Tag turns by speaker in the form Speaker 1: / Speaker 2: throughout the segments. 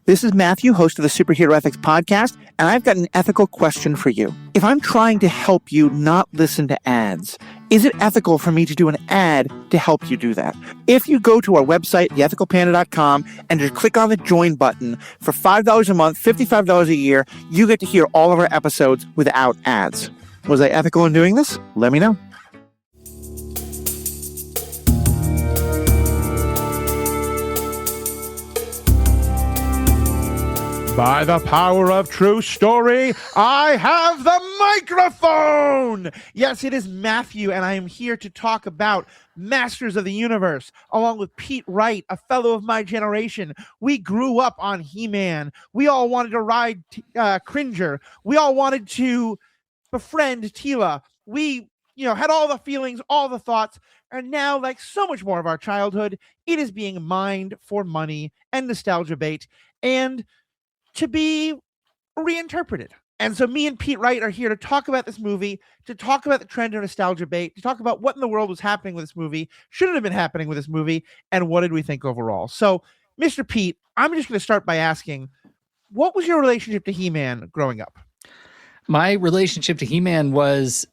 Speaker 1: This is Matthew, host of the Superhero Ethics Podcast, and I've got an ethical question for you. If I'm trying to help you not listen to ads, is it ethical for me to do an ad to help you do that? If you go to our website, theethicalpanda.com, and just click on the join button, for $5 a month, $55 a year, you get to hear all of our episodes without ads. Was I ethical in doing this? Let me know. By the power of TruStory, I have the microphone! Yes, it is Matthew, and I am here to talk about Masters of the Universe, along with Pete Wright, a fellow of my generation. We grew up on He-Man. We all wanted to ride Cringer. We all wanted to befriend Tila. We, had all the feelings, all the thoughts, and now, like so much more of our childhood, it is being mined for money and nostalgia bait, and to be reinterpreted. And so me and Pete Wright are here to talk about this movie, to talk about the trend of nostalgia bait, to talk about what in the world was happening with this movie, should it have been happening with this movie, and what did we think overall. So, Mr. Pete, I'm just going to start by asking, what was your relationship to He-Man growing up?
Speaker 2: My relationship to He-Man was,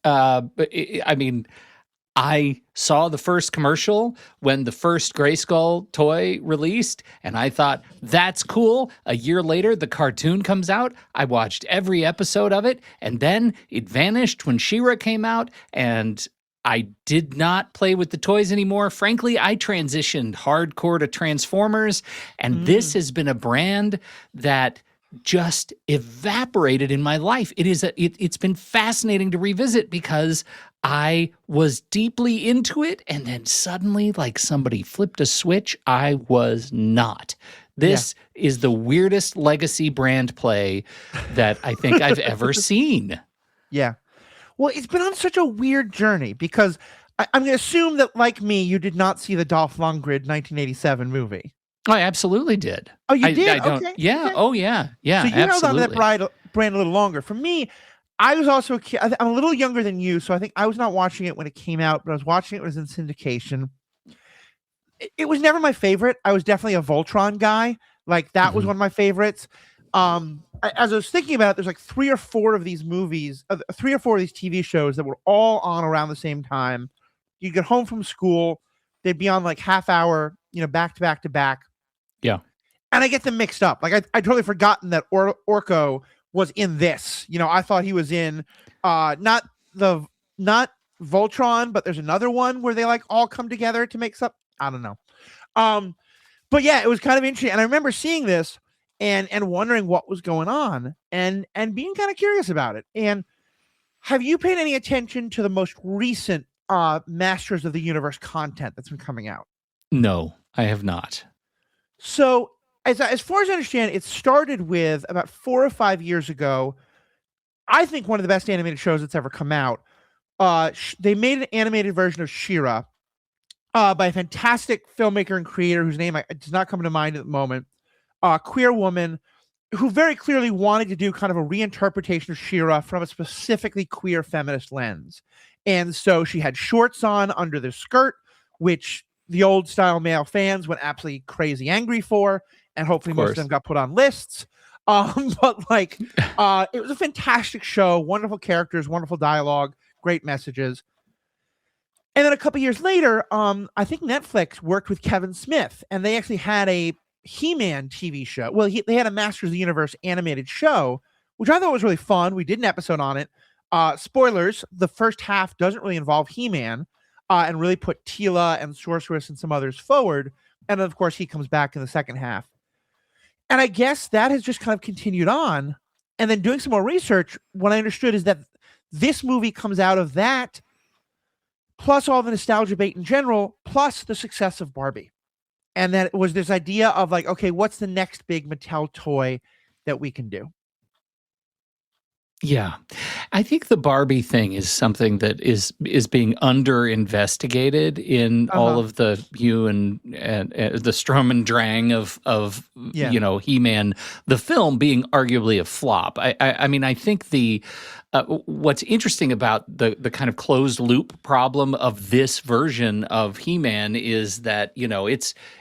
Speaker 2: I saw the first commercial when the first Grayskull toy released, and I thought, that's cool. A year later, the cartoon comes out. I watched every episode of it, and then it vanished when She-Ra came out, and I did not play with the toys anymore. Frankly, I transitioned hardcore to Transformers, and this has been a brand that just evaporated in my life. It's been fascinating to revisit because I was deeply into it, and then suddenly, like somebody flipped a switch, I was not. This is the weirdest legacy brand play that I think I've ever seen.
Speaker 1: Yeah. Well, it's been on such a weird journey because I'm going to assume that, like me, you did not see the Dolph Lundgren 1987 movie.
Speaker 2: I absolutely did.
Speaker 1: Oh, you did? Okay.
Speaker 2: Yeah.
Speaker 1: Okay.
Speaker 2: Oh, yeah. Yeah.
Speaker 1: So you held on to that brand a little longer. For me, I was also a kid. I'm a little younger than you, so I think I was not watching it when it came out, but I was watching it when it was in syndication. It was never my favorite. I was definitely a Voltron guy. Like, that was one of my favorites. As I was thinking about it, there's like three or four of these TV shows that were all on around the same time. You get home from school, they'd be on like half hour, back to back to back.
Speaker 2: Yeah.
Speaker 1: And I get them mixed up. Like, I totally forgotten that Orko was in this. I thought he was in not Voltron, but there's another one where they like all come together to make something. I don't know. But yeah, it was kind of interesting. And I remember seeing this and wondering what was going on and being kind of curious about it. And have you paid any attention to the most recent Masters of the Universe content that's been coming out?
Speaker 2: No, I have not.
Speaker 1: So as far as I understand, it started with about 4 or 5 years ago. I think one of the best animated shows that's ever come out. They made an animated version of She-Ra by a fantastic filmmaker and creator whose name does not come to mind at the moment. Queer woman who very clearly wanted to do kind of a reinterpretation of She-Ra from a specifically queer feminist lens. And so she had shorts on under the skirt, which the old style male fans went absolutely crazy angry for, and hopefully most of them got put on lists. But like, it was a fantastic show, wonderful characters, wonderful dialogue, great messages. And then a couple years later, I think Netflix worked with Kevin Smith, and they actually had a He-Man TV show. Well, they had a Masters of the Universe animated show, which I thought was really fun. We did an episode on it. Spoilers, the first half doesn't really involve He-Man, and really put Tila and Sorceress and some others forward. And of course, he comes back in the second half. And I guess that has just kind of continued on. And then doing some more research, what I understood is that this movie comes out of that, plus all the nostalgia bait in general, plus the success of Barbie. And that it was this idea of like, okay, what's the next big Mattel toy that we can do?
Speaker 2: Yeah. I think the Barbie thing is something that is being under investigated in all of the hue and the Strum and Drang of He-Man, the film being arguably a flop. I mean, I think the what's interesting about the kind of closed loop problem of this version of He-Man is that,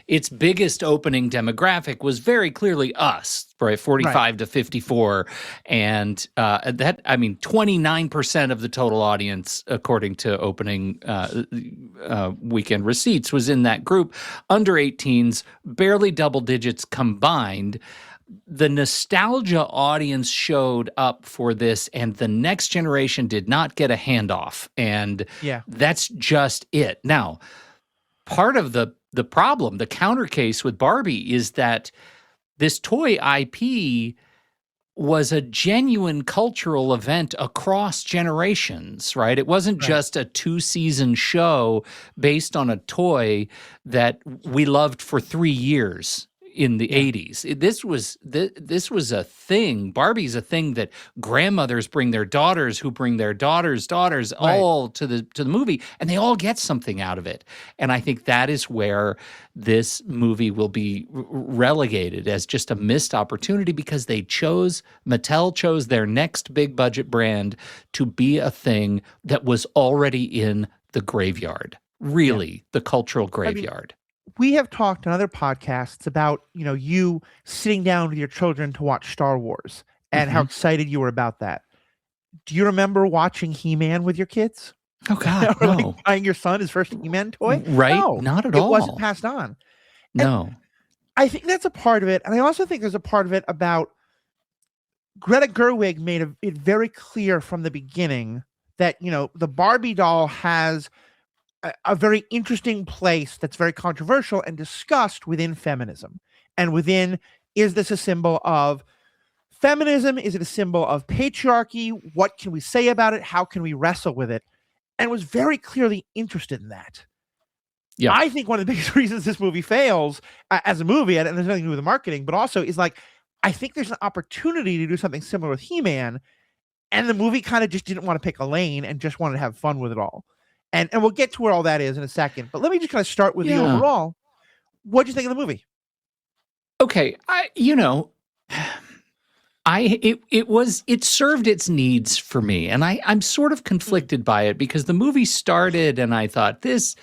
Speaker 2: its biggest opening demographic was very clearly us, right? 45 to 54. And 29% of the total audience, according to opening weekend receipts, was in that group. Under 18s, barely double digits combined. The nostalgia audience showed up for this, and the next generation did not get a handoff. And that's just it. Now, part of the problem, the counter case with Barbie, is that this toy IP was a genuine cultural event across generations, right? It wasn't just a 2-season show based on a toy that we loved for 3 years in the 80s. This was a thing. Barbie's a thing that grandmothers bring their daughters, who bring their daughters' all to the movie, and they all get something out of it. And I think that is where this movie will be relegated as just a missed opportunity, because Mattel chose their next big budget brand to be a thing that was already in the graveyard, really, the cultural graveyard.
Speaker 1: We have talked on other podcasts about, you sitting down with your children to watch Star Wars and how excited you were about that. Do you remember watching He-Man with your kids?
Speaker 2: Oh, God,
Speaker 1: or
Speaker 2: no.
Speaker 1: buying your son his first He-Man toy?
Speaker 2: Right?
Speaker 1: No,
Speaker 2: not at all.
Speaker 1: It wasn't passed on.
Speaker 2: No.
Speaker 1: And I think that's a part of it. And I also think there's a part of it about Greta Gerwig made it very clear from the beginning that, the Barbie doll has a very interesting place that's very controversial and discussed within feminism. And within, is this a symbol of feminism? Is it a symbol of patriarchy? What can we say about it? How can we wrestle with it? And was very clearly interested in that. Yeah, I think one of the biggest reasons this movie fails as a movie, and there's nothing to do with the marketing, but also is I think there's an opportunity to do something similar with He-Man, and the movie kind of just didn't want to pick a lane and just wanted to have fun with it all. And we'll get to where all that is in a second. But let me just kind of start with the overall. What do you think of the movie?
Speaker 2: Okay, it served its needs for me, and I'm sort of conflicted by it, because the movie started and I thought this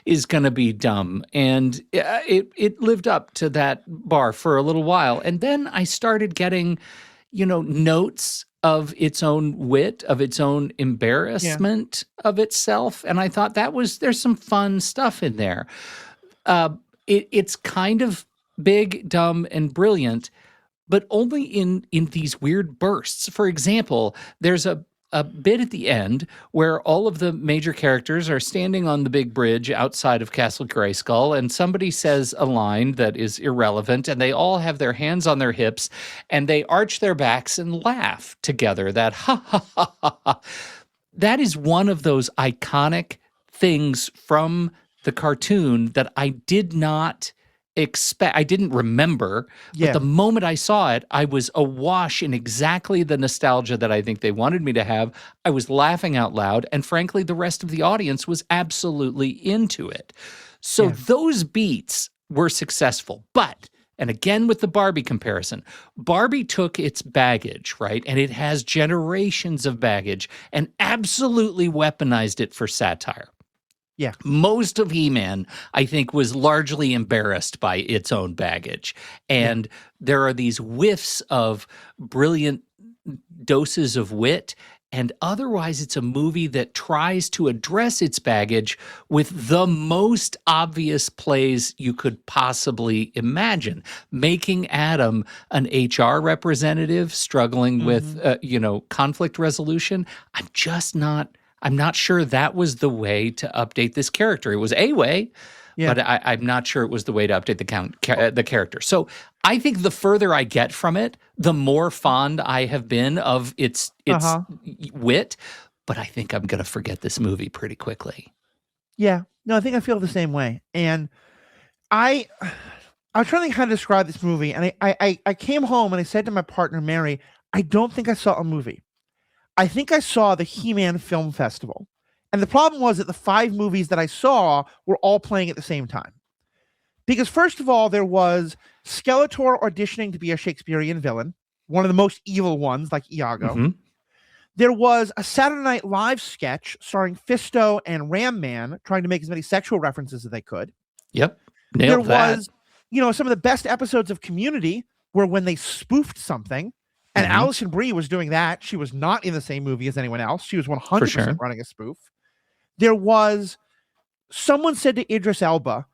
Speaker 2: is going to be dumb, and it lived up to that bar for a little while, and then I started getting, notes of its own wit, of its own embarrassment of itself. And I thought there's some fun stuff in there. It's kind of big, dumb, and brilliant, but only in these weird bursts. For example, there's a bit at the end where all of the major characters are standing on the big bridge outside of Castle Grayskull, and somebody says a line that is irrelevant, and they all have their hands on their hips, and they arch their backs and laugh together. That ha ha ha ha ha. That is one of those iconic things from the cartoon that I did not expect. I didn't remember, but the moment I saw it, I was awash in exactly the nostalgia that I think they wanted me to have. I was laughing out loud, and frankly, the rest of the audience was absolutely into it. So those beats were successful. But, and again with the Barbie comparison, Barbie took its baggage, right? And it has generations of baggage, and absolutely weaponized it for satire.
Speaker 1: Yeah.
Speaker 2: Most of He-Man, I think, was largely embarrassed by its own baggage. And there are these whiffs of brilliant doses of wit. And otherwise, it's a movie that tries to address its baggage with the most obvious plays you could possibly imagine. Making Adam an HR representative struggling with, conflict resolution. I'm not sure that was the way to update this character. It was a way, but I'm not sure it was the way to update the character. So I think the further I get from it, the more fond I have been of its wit. But I think I'm going to forget this movie pretty quickly.
Speaker 1: Yeah. No, I think I feel the same way. And I was trying to kind of describe this movie, and I came home and I said to my partner, Mary, I don't think I saw a movie. I think I saw the He-Man Film Festival. And the problem was that the 5 movies that I saw were all playing at the same time. Because first of all, there was Skeletor auditioning to be a Shakespearean villain, one of the most evil ones, like Iago. There was a Saturday Night Live sketch starring Fisto and Ram Man trying to make as many sexual references as they could.
Speaker 2: Yep.
Speaker 1: There
Speaker 2: Nailed that.
Speaker 1: was, some of the best episodes of Community were when they spoofed something. And
Speaker 2: Mhm.
Speaker 1: Alison Brie was doing that. She was not in the same movie as anyone else. She was 100%
Speaker 2: sure.
Speaker 1: running a spoof. There was, someone said to Idris Elba,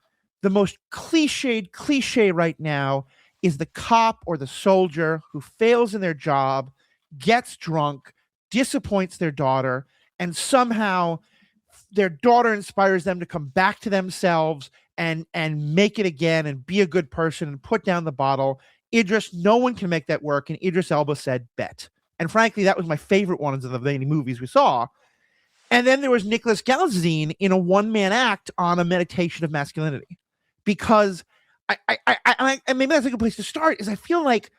Speaker 1: the most cliche right now is the cop or the soldier who fails in their job, gets drunk, disappoints their daughter, and somehow their daughter inspires them to come back to themselves and make it again and be a good person and put down the bottle. Idris, no one can make that work. And Idris Elba said, bet. And frankly, that was my favorite one of the many movies we saw. And then there was Nicholas Galazine in a one-man act on a meditation of masculinity. Because and maybe that's a good place to start, is I feel like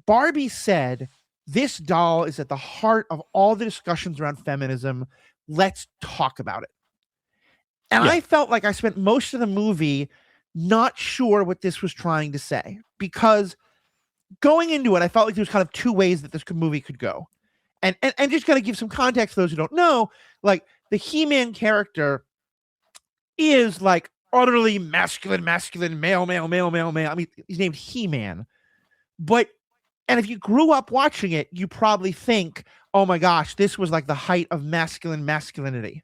Speaker 1: Barbie said, this doll is at the heart of all the discussions around feminism. Let's talk about it. And I felt like I spent most of the movie not sure what this was trying to say, because going into it, I felt like there was kind of two ways that this movie could go. And just kind of give some context for those who don't know, like the He-Man character is like utterly masculine, male. I mean, he's named He-Man. And if you grew up watching it, you probably think, oh my gosh, this was like the height of masculinity.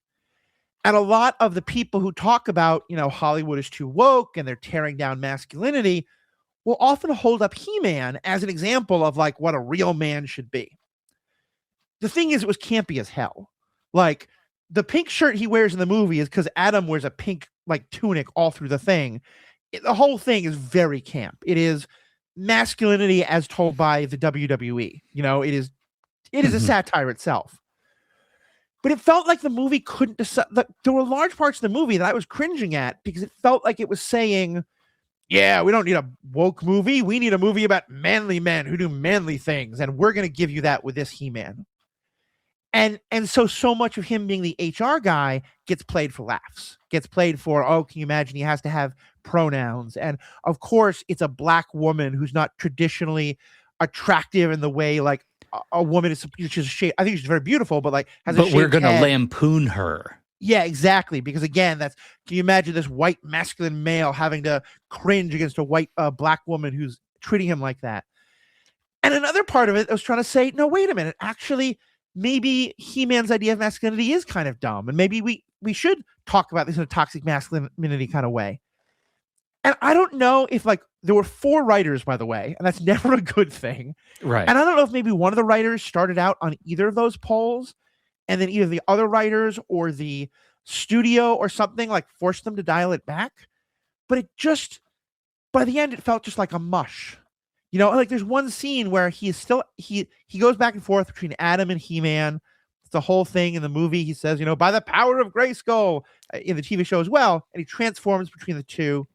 Speaker 1: And a lot of the people who talk about, Hollywood is too woke and they're tearing down masculinity will often hold up He-Man as an example of like what a real man should be. The thing is, it was campy as hell. Like, the pink shirt he wears in the movie is because Adam wears a pink like tunic all through the thing. The whole thing is very camp. It is masculinity as told by the WWE. It is a satire itself. But it felt like the movie couldn't decide. There were large parts of the movie that I was cringing at because it felt like it was saying, yeah, we don't need a woke movie. We need a movie about manly men who do manly things. And we're going to give you that with this He-Man. And so much of him being the HR guy gets played for laughs, gets played for, oh, can you imagine he has to have pronouns? And of course, it's a black woman who's not traditionally attractive in the way like a woman is. She's I think she's very beautiful, but like has. But
Speaker 2: we're going to lampoon her.
Speaker 1: Yeah, exactly. Because again, can you imagine this white masculine male having to cringe against a white black woman who's treating him like that? And another part of it, I was trying to say, no, wait a minute, actually. Maybe He-Man's idea of masculinity is kind of dumb, and maybe we should talk about this in a toxic masculinity kind of way. And I don't know if there were 4 writers, by the way, and that's never a good thing.
Speaker 2: Right.
Speaker 1: And I don't know if maybe one of the writers started out on either of those polls, and then either the other writers or the studio or something forced them to dial it back. But it just, by the end, it felt just like a mush. There's one scene where he goes back and forth between Adam and He-Man. It's the whole thing in the movie. He says, by the power of Grayskull, in the TV show as well. And he transforms between the two.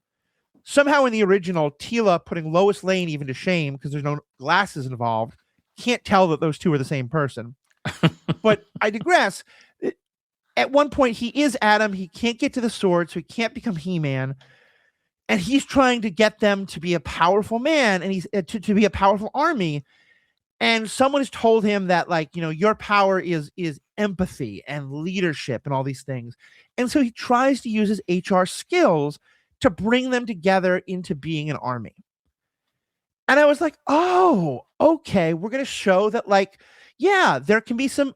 Speaker 1: Somehow in the original, Tila putting Lois Lane even to shame because there's no glasses involved. Can't tell that those two are the same person. But I digress. At one point, he is Adam. He can't get to the sword, so he can't become He-Man. And he's trying to get them to be a powerful man and he's to be a powerful army. And someone has told him that your power is empathy and leadership and all these things. And so he tries to use his HR skills to bring them together into being an army. And I was like, oh, okay. We're going to show that there can be some,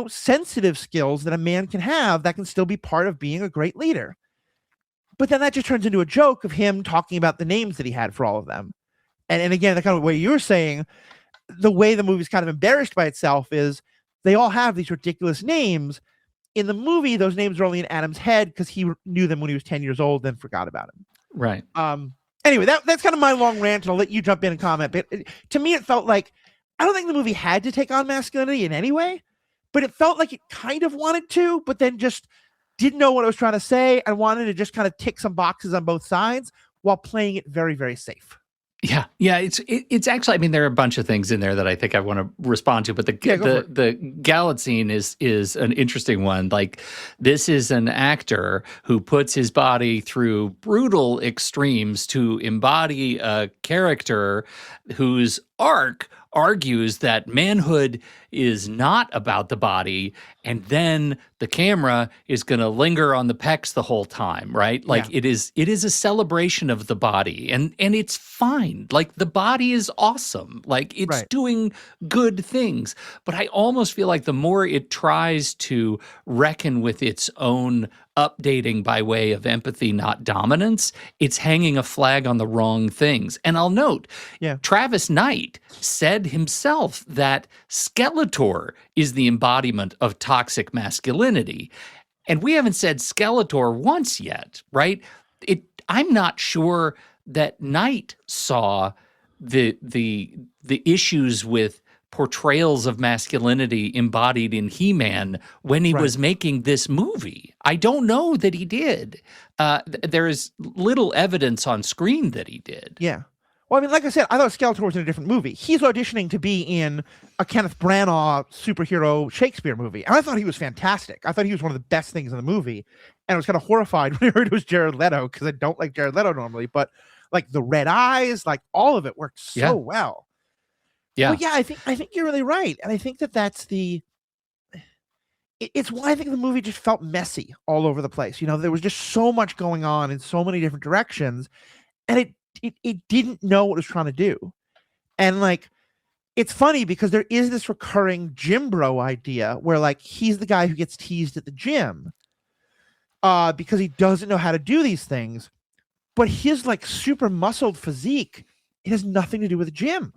Speaker 1: sensitive skills that a man can have that can still be part of being a great leader. But then that just turns into a joke of him talking about the names that he had for all of them. And again, the kind of way you were saying, the way the movie's kind of embarrassed by itself is they all have these ridiculous names. In the movie, those names are only in Adam's head because he knew them when he was 10 years old, then forgot about them.
Speaker 2: Right.
Speaker 1: Anyway, that's kind of my long rant, and I'll let you jump in and comment. But to me, it felt like, I don't think the movie had to take on masculinity in any way, but it felt like it kind of wanted to, but then just didn't know what I was trying to say and wanted to just kind of tick some boxes on both sides while playing it very, very safe.
Speaker 2: Yeah. It's actually, I mean, there are a bunch of things in there that I think I want to respond to, but the Gallat scene is an interesting one. Like, this is an actor who puts his body through brutal extremes to embody a character whose arc argues that manhood is not about the body, and then the camera is going to linger on the pecs the whole time, right? Like it is a celebration of the body, and it's fine. Like the body is awesome. Like it's doing good things. But I almost feel like the more it tries to reckon with its own updating by way of empathy, not dominance, it's hanging a flag on the wrong things. And I'll note, Travis Knight said himself that Skeletor is the embodiment of toxic masculinity. And we haven't said Skeletor once yet, right? I'm not sure that Knight saw the issues with portrayals of masculinity embodied in He-Man when he was making this movie. I don't know that he did. There is little evidence on screen that he did.
Speaker 1: Yeah. Well, I mean, like I said, I thought Skeletor was in a different movie. He's auditioning to be in a Kenneth Branagh superhero Shakespeare movie. And I thought he was fantastic. I thought he was one of the best things in the movie. And I was kind of horrified when I heard it was Jared Leto, because I don't like Jared Leto normally. But like the red eyes, like all of it worked so well. Yeah. But yeah, I think you're really right. And I think that's it's why I think the movie just felt messy all over the place. You know, there was just so much going on in so many different directions. And it didn't know what it was trying to do. And like, it's funny because there is this recurring gym bro idea where like he's the guy who gets teased at the gym because he doesn't know how to do these things. But his like super muscled physique, it has nothing to do with the gym.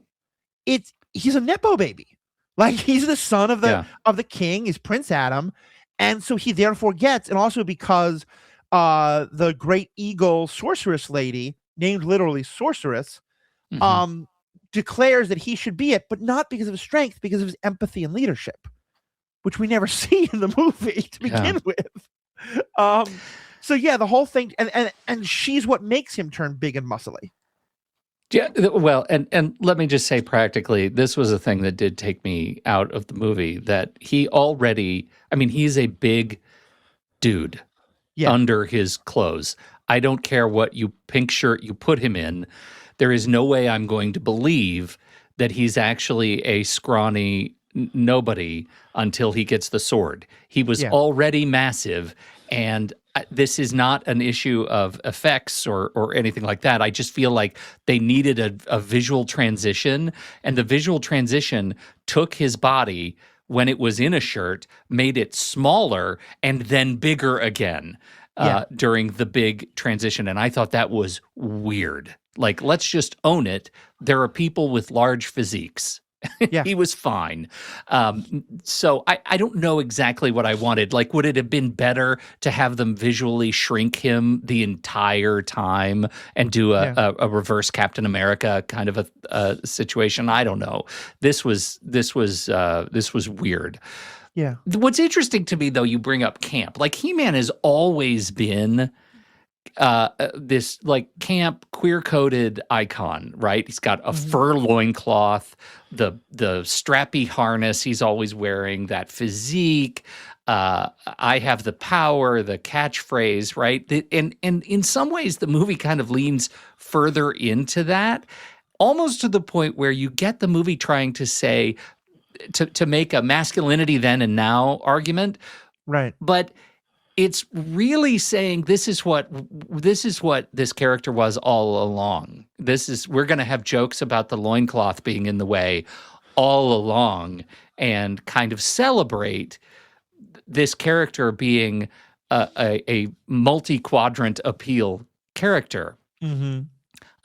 Speaker 1: He's a Nepo baby. Like he's the son of the king, is Prince Adam. And so he therefore gets, and also because the great eagle sorceress lady, named literally sorceress, declares that he should be it, but not because of his strength, because of his empathy and leadership, which we never see in the movie to begin with. So yeah, the whole thing, and she's what makes him turn big and muscly.
Speaker 2: Yeah, well, and let me just say practically, this was a thing that did take me out of the movie, that he's a big dude under his clothes. I don't care what pink shirt you put him in. There is no way I'm going to believe that he's actually a scrawny nobody until he gets the sword. He was already massive, and this is not an issue of effects or anything like that. I just feel like they needed a visual transition, and the visual transition took his body when it was in a shirt, made it smaller, and then bigger again during the big transition. And I thought that was weird. Like, let's just own it. There are people with large physiques. He was fine. So I don't know exactly what I wanted. Like, would it have been better to have them visually shrink him the entire time and do a reverse Captain America kind of a situation? I don't know. This was weird.
Speaker 1: Yeah.
Speaker 2: What's interesting to me, though, you bring up camp. Like, He-Man has always been this like camp queer-coded icon, right? He's got a fur loincloth, the strappy harness he's always wearing, that physique, I have the power, the catchphrase, right? And in some ways the movie kind of leans further into that, almost to the point where you get the movie trying to say, to make a masculinity then and now argument.
Speaker 1: Right.
Speaker 2: But it's really saying this is what this character was all along. We're going to have jokes about the loincloth being in the way all along, and kind of celebrate this character being a multi-quadrant appeal character.
Speaker 1: Mm-hmm.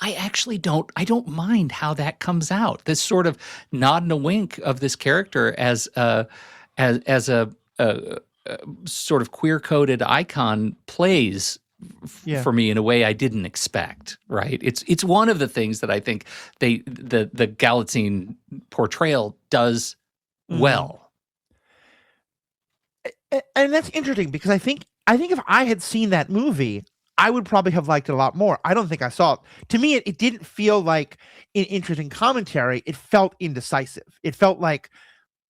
Speaker 2: I don't mind how that comes out. This sort of nod and a wink of this character as a sort of queer-coded icon plays for me in a way I didn't expect. Right? It's one of the things that I think the Galatzine portrayal does well.
Speaker 1: And that's interesting, because I think if I had seen that movie, I would probably have liked it a lot more. I don't think I saw it. To me, it didn't feel like an interesting commentary. It felt indecisive. It felt like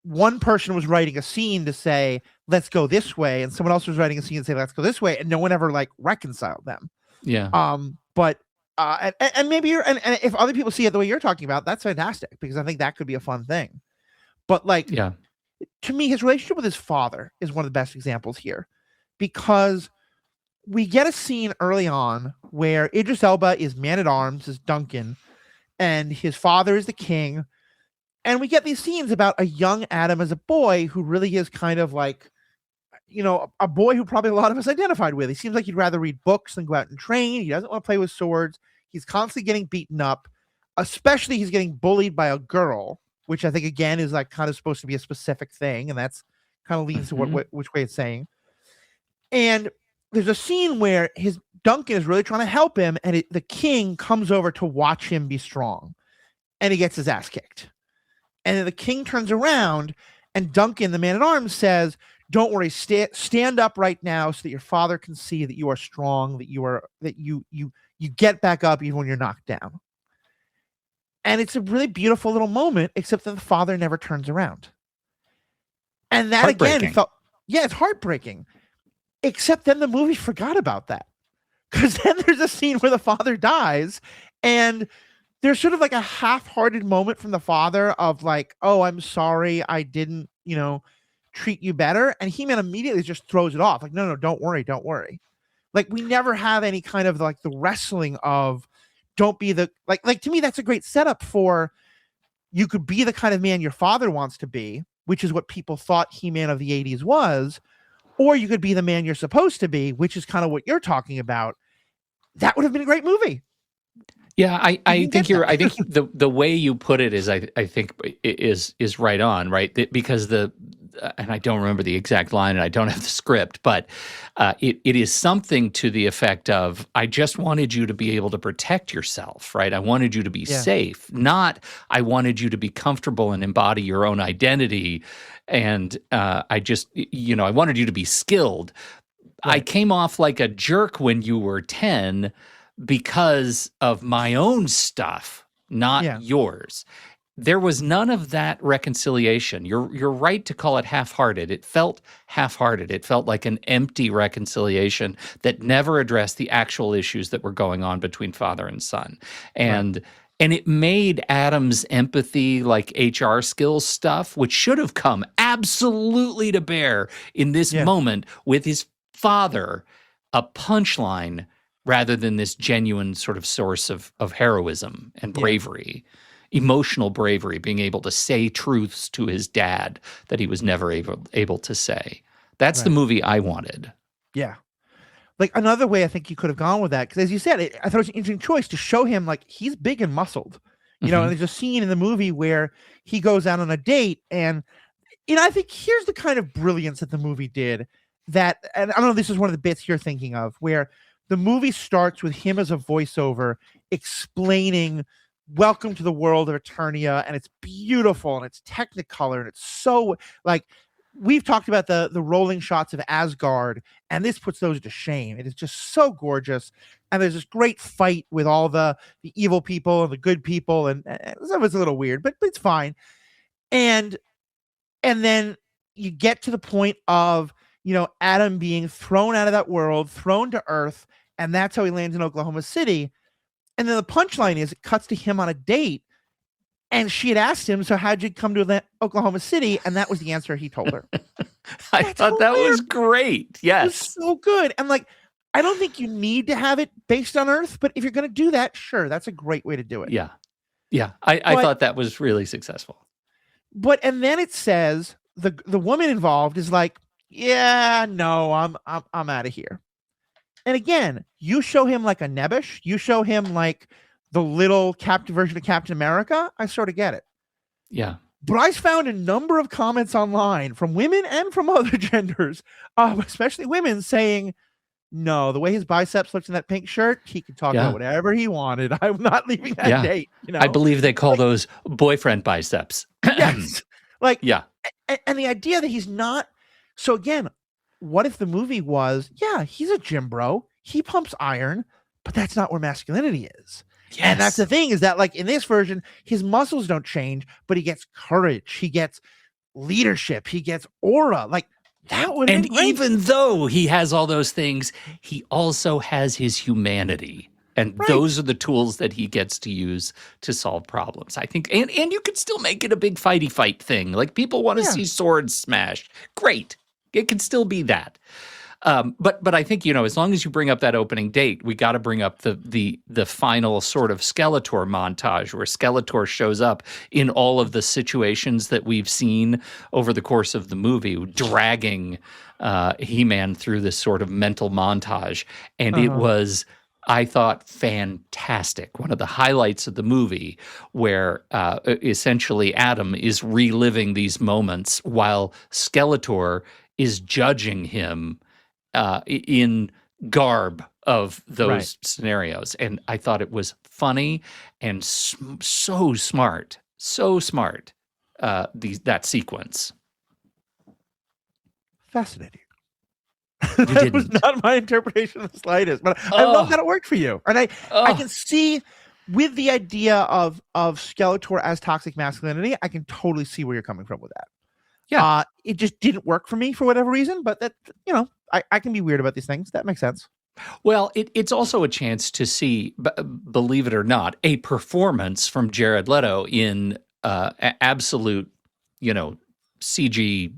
Speaker 1: one person was writing a scene to say, let's go this way, and someone else was writing a scene to say, let's go this way, and no one ever like reconciled them.
Speaker 2: Yeah.
Speaker 1: But And maybe and if other people see it the way you're talking about, that's fantastic, because I think that could be a fun thing. But like,
Speaker 2: Yeah.
Speaker 1: to me, his relationship with his father is one of the best examples here, because we get a scene early on where Idris Elba is man at arms, is Duncan, and his father is the king. And we get these scenes about a young Adam as a boy who really is kind of like, a boy who probably a lot of us identified with. He seems like he'd rather read books than go out and train. He doesn't want to play with swords. He's constantly getting beaten up, especially he's getting bullied by a girl, which I think, again, is like kind of supposed to be a specific thing. And that's kind of leans to which way it's saying. And there's a scene where Duncan is really trying to help him, and the king comes over to watch him be strong, and he gets his ass kicked. And then the king turns around, and Duncan, the man at arms, says, "Don't worry, stand up right now so that your father can see that you are strong, that you get back up even when you're knocked down." And it's a really beautiful little moment, except that the father never turns around. And that again felt, it's heartbreaking. Except then the movie forgot about that, because then there's a scene where the father dies, and there's sort of like a half-hearted moment from the father of like, "Oh, I'm sorry, I didn't, treat you better." And He-Man immediately just throws it off, like, no, don't worry. Like, we never have any kind of like the wrestling of, don't be the like to me, that's a great setup for, you could be the kind of man your father wants to be, which is what people thought He-Man of the 80s was, or you could be the man you're supposed to be, which is kind of what you're talking about. That would have been a great movie.
Speaker 2: Yeah, I think the way you put it is, I think is right on, right? Because and I don't remember the exact line, and I don't have the script, but it is something to the effect of, I just wanted you to be able to protect yourself, right? I wanted you to be safe, not I wanted you to be comfortable and embody your own identity. And I just, I wanted you to be skilled. Right. I came off like a jerk when you were 10 because of my own stuff, not yours. There was none of that reconciliation. You're right to call it half-hearted. It felt half-hearted. It felt like an empty reconciliation that never addressed the actual issues that were going on between father and son. And it made Adam's empathy, like HR skills stuff, which should have come absolutely to bear in this moment with his father, a punchline rather than this genuine sort of source of heroism and bravery. Emotional bravery, being able to say truths to his dad that he was never able to say. That's the movie I wanted.
Speaker 1: Yeah. Like, another way I think you could have gone with that, because as you said, I thought it was an interesting choice to show him like he's big and muscled, and there's a scene in the movie where he goes out on a date, and I think here's the kind of brilliance that the movie did, that, and I don't know if this is one of the bits you're thinking of, where the movie starts with him as a voiceover explaining welcome to the world of Eternia, and it's beautiful, and it's technicolor, and it's so, like, we've talked about the rolling shots of Asgard, and this puts those to shame. It is just so gorgeous, and there's this great fight with all the evil people and the good people, and some of it's a little weird, but it's fine. And then you get to the point of, Adam being thrown out of that world, thrown to Earth, and that's how he lands in Oklahoma City. And then the punchline is, it cuts to him on a date, and she had asked him, "So how'd you come to Oklahoma City?" And that was the answer he told her.
Speaker 2: I thought that was great. Yes.
Speaker 1: It was so good. And like, I don't think you need to have it based on Earth, but if you're going to do that, sure, that's a great way to do it.
Speaker 2: Yeah. Yeah. I thought that was really successful.
Speaker 1: And then it says, the woman involved is like, "Yeah, no, I'm out of here." And again, you show him like a Nebush, you show him like the little version of Captain America, I sort of get it.
Speaker 2: Yeah.
Speaker 1: But I found a number of comments online from women and from other genders, especially women, saying, "No, the way his biceps looked in that pink shirt, he could talk about whatever he wanted. I'm not leaving that date."
Speaker 2: I believe they call those boyfriend biceps.
Speaker 1: Yes. And the idea that he's not. So again, what if the movie was, he's a gym bro, he pumps iron, but that's not where masculinity is. Yes. And that's the thing, is that like in this version, his muscles don't change, but he gets courage, he gets leadership, he gets aura. Like, that would.
Speaker 2: And even though he has all those things, he also has his humanity. And those are the tools that he gets to use to solve problems. I think, and you could still make it a big fighty fight thing. Like people want to see swords smashed. Great. It can still be that. But I think, as long as you bring up that opening date, we got to bring up the final sort of Skeletor montage where Skeletor shows up in all of the situations that we've seen over the course of the movie, dragging He-Man through this sort of mental montage. And it was, I thought, fantastic. One of the highlights of the movie where essentially Adam is reliving these moments while Skeletor is judging him in garb of those scenarios. And I thought it was funny and so smart, that sequence.
Speaker 1: Fascinating.
Speaker 2: You
Speaker 1: That was not my interpretation of the slightest, but I love that it worked for you. And I can see with the idea of Skeletor as toxic masculinity, I can totally see where you're coming from with that.
Speaker 2: Yeah.
Speaker 1: It just didn't work for me for whatever reason, but that, I can be weird about these things. That makes sense.
Speaker 2: Well, it's also a chance to see, believe it or not, a performance from Jared Leto in absolute, CG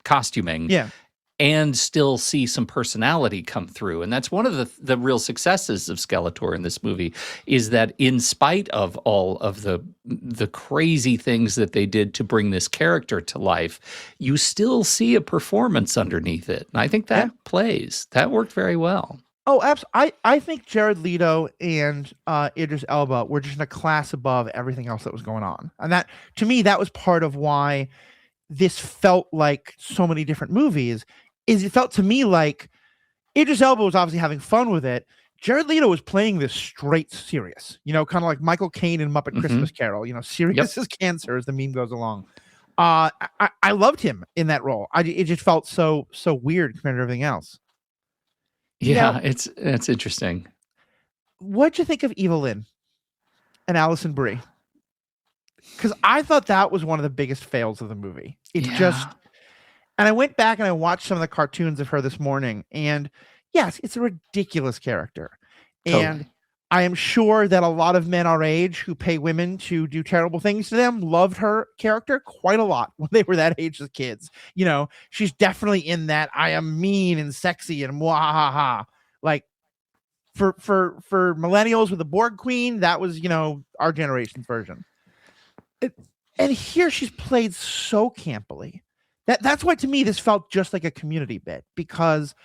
Speaker 2: costuming.
Speaker 1: Yeah.
Speaker 2: And still see some personality come through. And that's one of the real successes of Skeletor in this movie, is that in spite of all of the crazy things that they did to bring this character to life, you still see a performance underneath it. And I think that plays. That worked very well.
Speaker 1: Oh, absolutely. I think Jared Leto and Idris Elba were just in a class above everything else that was going on. And that, to me, that was part of why this felt like so many different movies. Is it felt to me like Idris Elba was obviously having fun with it. Jared Leto was playing this straight serious, kind of like Michael Caine in Muppet Christmas Carol, serious as cancer, as the meme goes along. I loved him in that role. It just felt so weird compared to everything else.
Speaker 2: Yeah, it's interesting.
Speaker 1: What'd you think of Evelyn and Alison Brie? Because I thought that was one of the biggest fails of the movie. And I went back and I watched some of the cartoons of her this morning, and yes, it's a ridiculous character.
Speaker 2: Totally.
Speaker 1: And I am sure that a lot of men our age who pay women to do terrible things to them loved her character quite a lot when they were that age as kids. She's definitely in that I am mean and sexy and mwahaha. Like for millennials with the Borg Queen, that was, our generation's version. And here she's played so campily. That's why, to me, this felt just like a Community bit, because,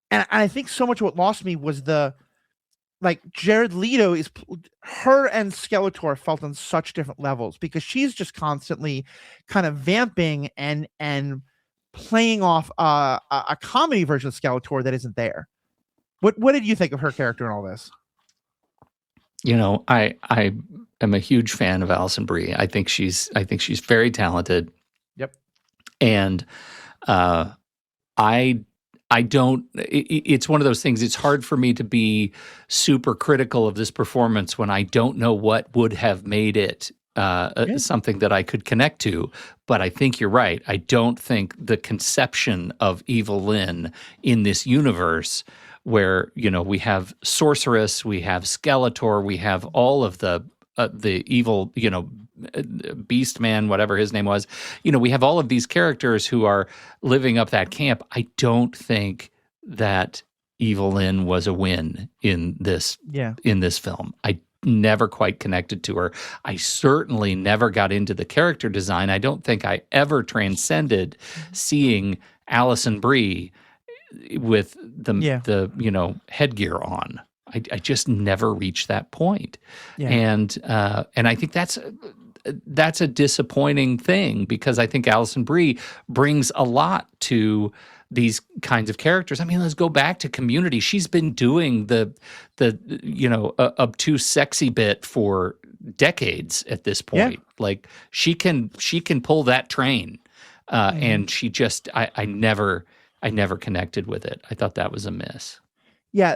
Speaker 1: and I think so much of what lost me was Jared Leto her and Skeletor felt on such different levels, because she's just constantly kind of vamping and playing off a comedy version of Skeletor that isn't there. What did you think of her character in all this?
Speaker 2: I am a huge fan of Alison Brie. I think she's very talented.
Speaker 1: Yep.
Speaker 2: And I don't. It's one of those things. It's hard for me to be super critical of this performance when I don't know what would have made it something that I could connect to. But I think you're right. I don't think the conception of Evil Lynn in this universe, where we have Sorceress, we have Skeletor, we have all of the evil, Beast Man, whatever his name was, we have all of these characters who are living up that camp. I don't think that Evil Lynn was a win in this film. I never quite connected to her. I certainly never got into the character design. I don't think I ever transcended seeing Alison Brie with the headgear on. I just never reached that point. Yeah. And I think that's a disappointing thing, because I think Alison Brie brings a lot to these kinds of characters. I mean, let's go back to Community. She's been doing the obtuse sexy bit for decades at this point. Yeah. Like she can pull that train. And she just I never connected with it. I thought that was a miss.
Speaker 1: Yeah.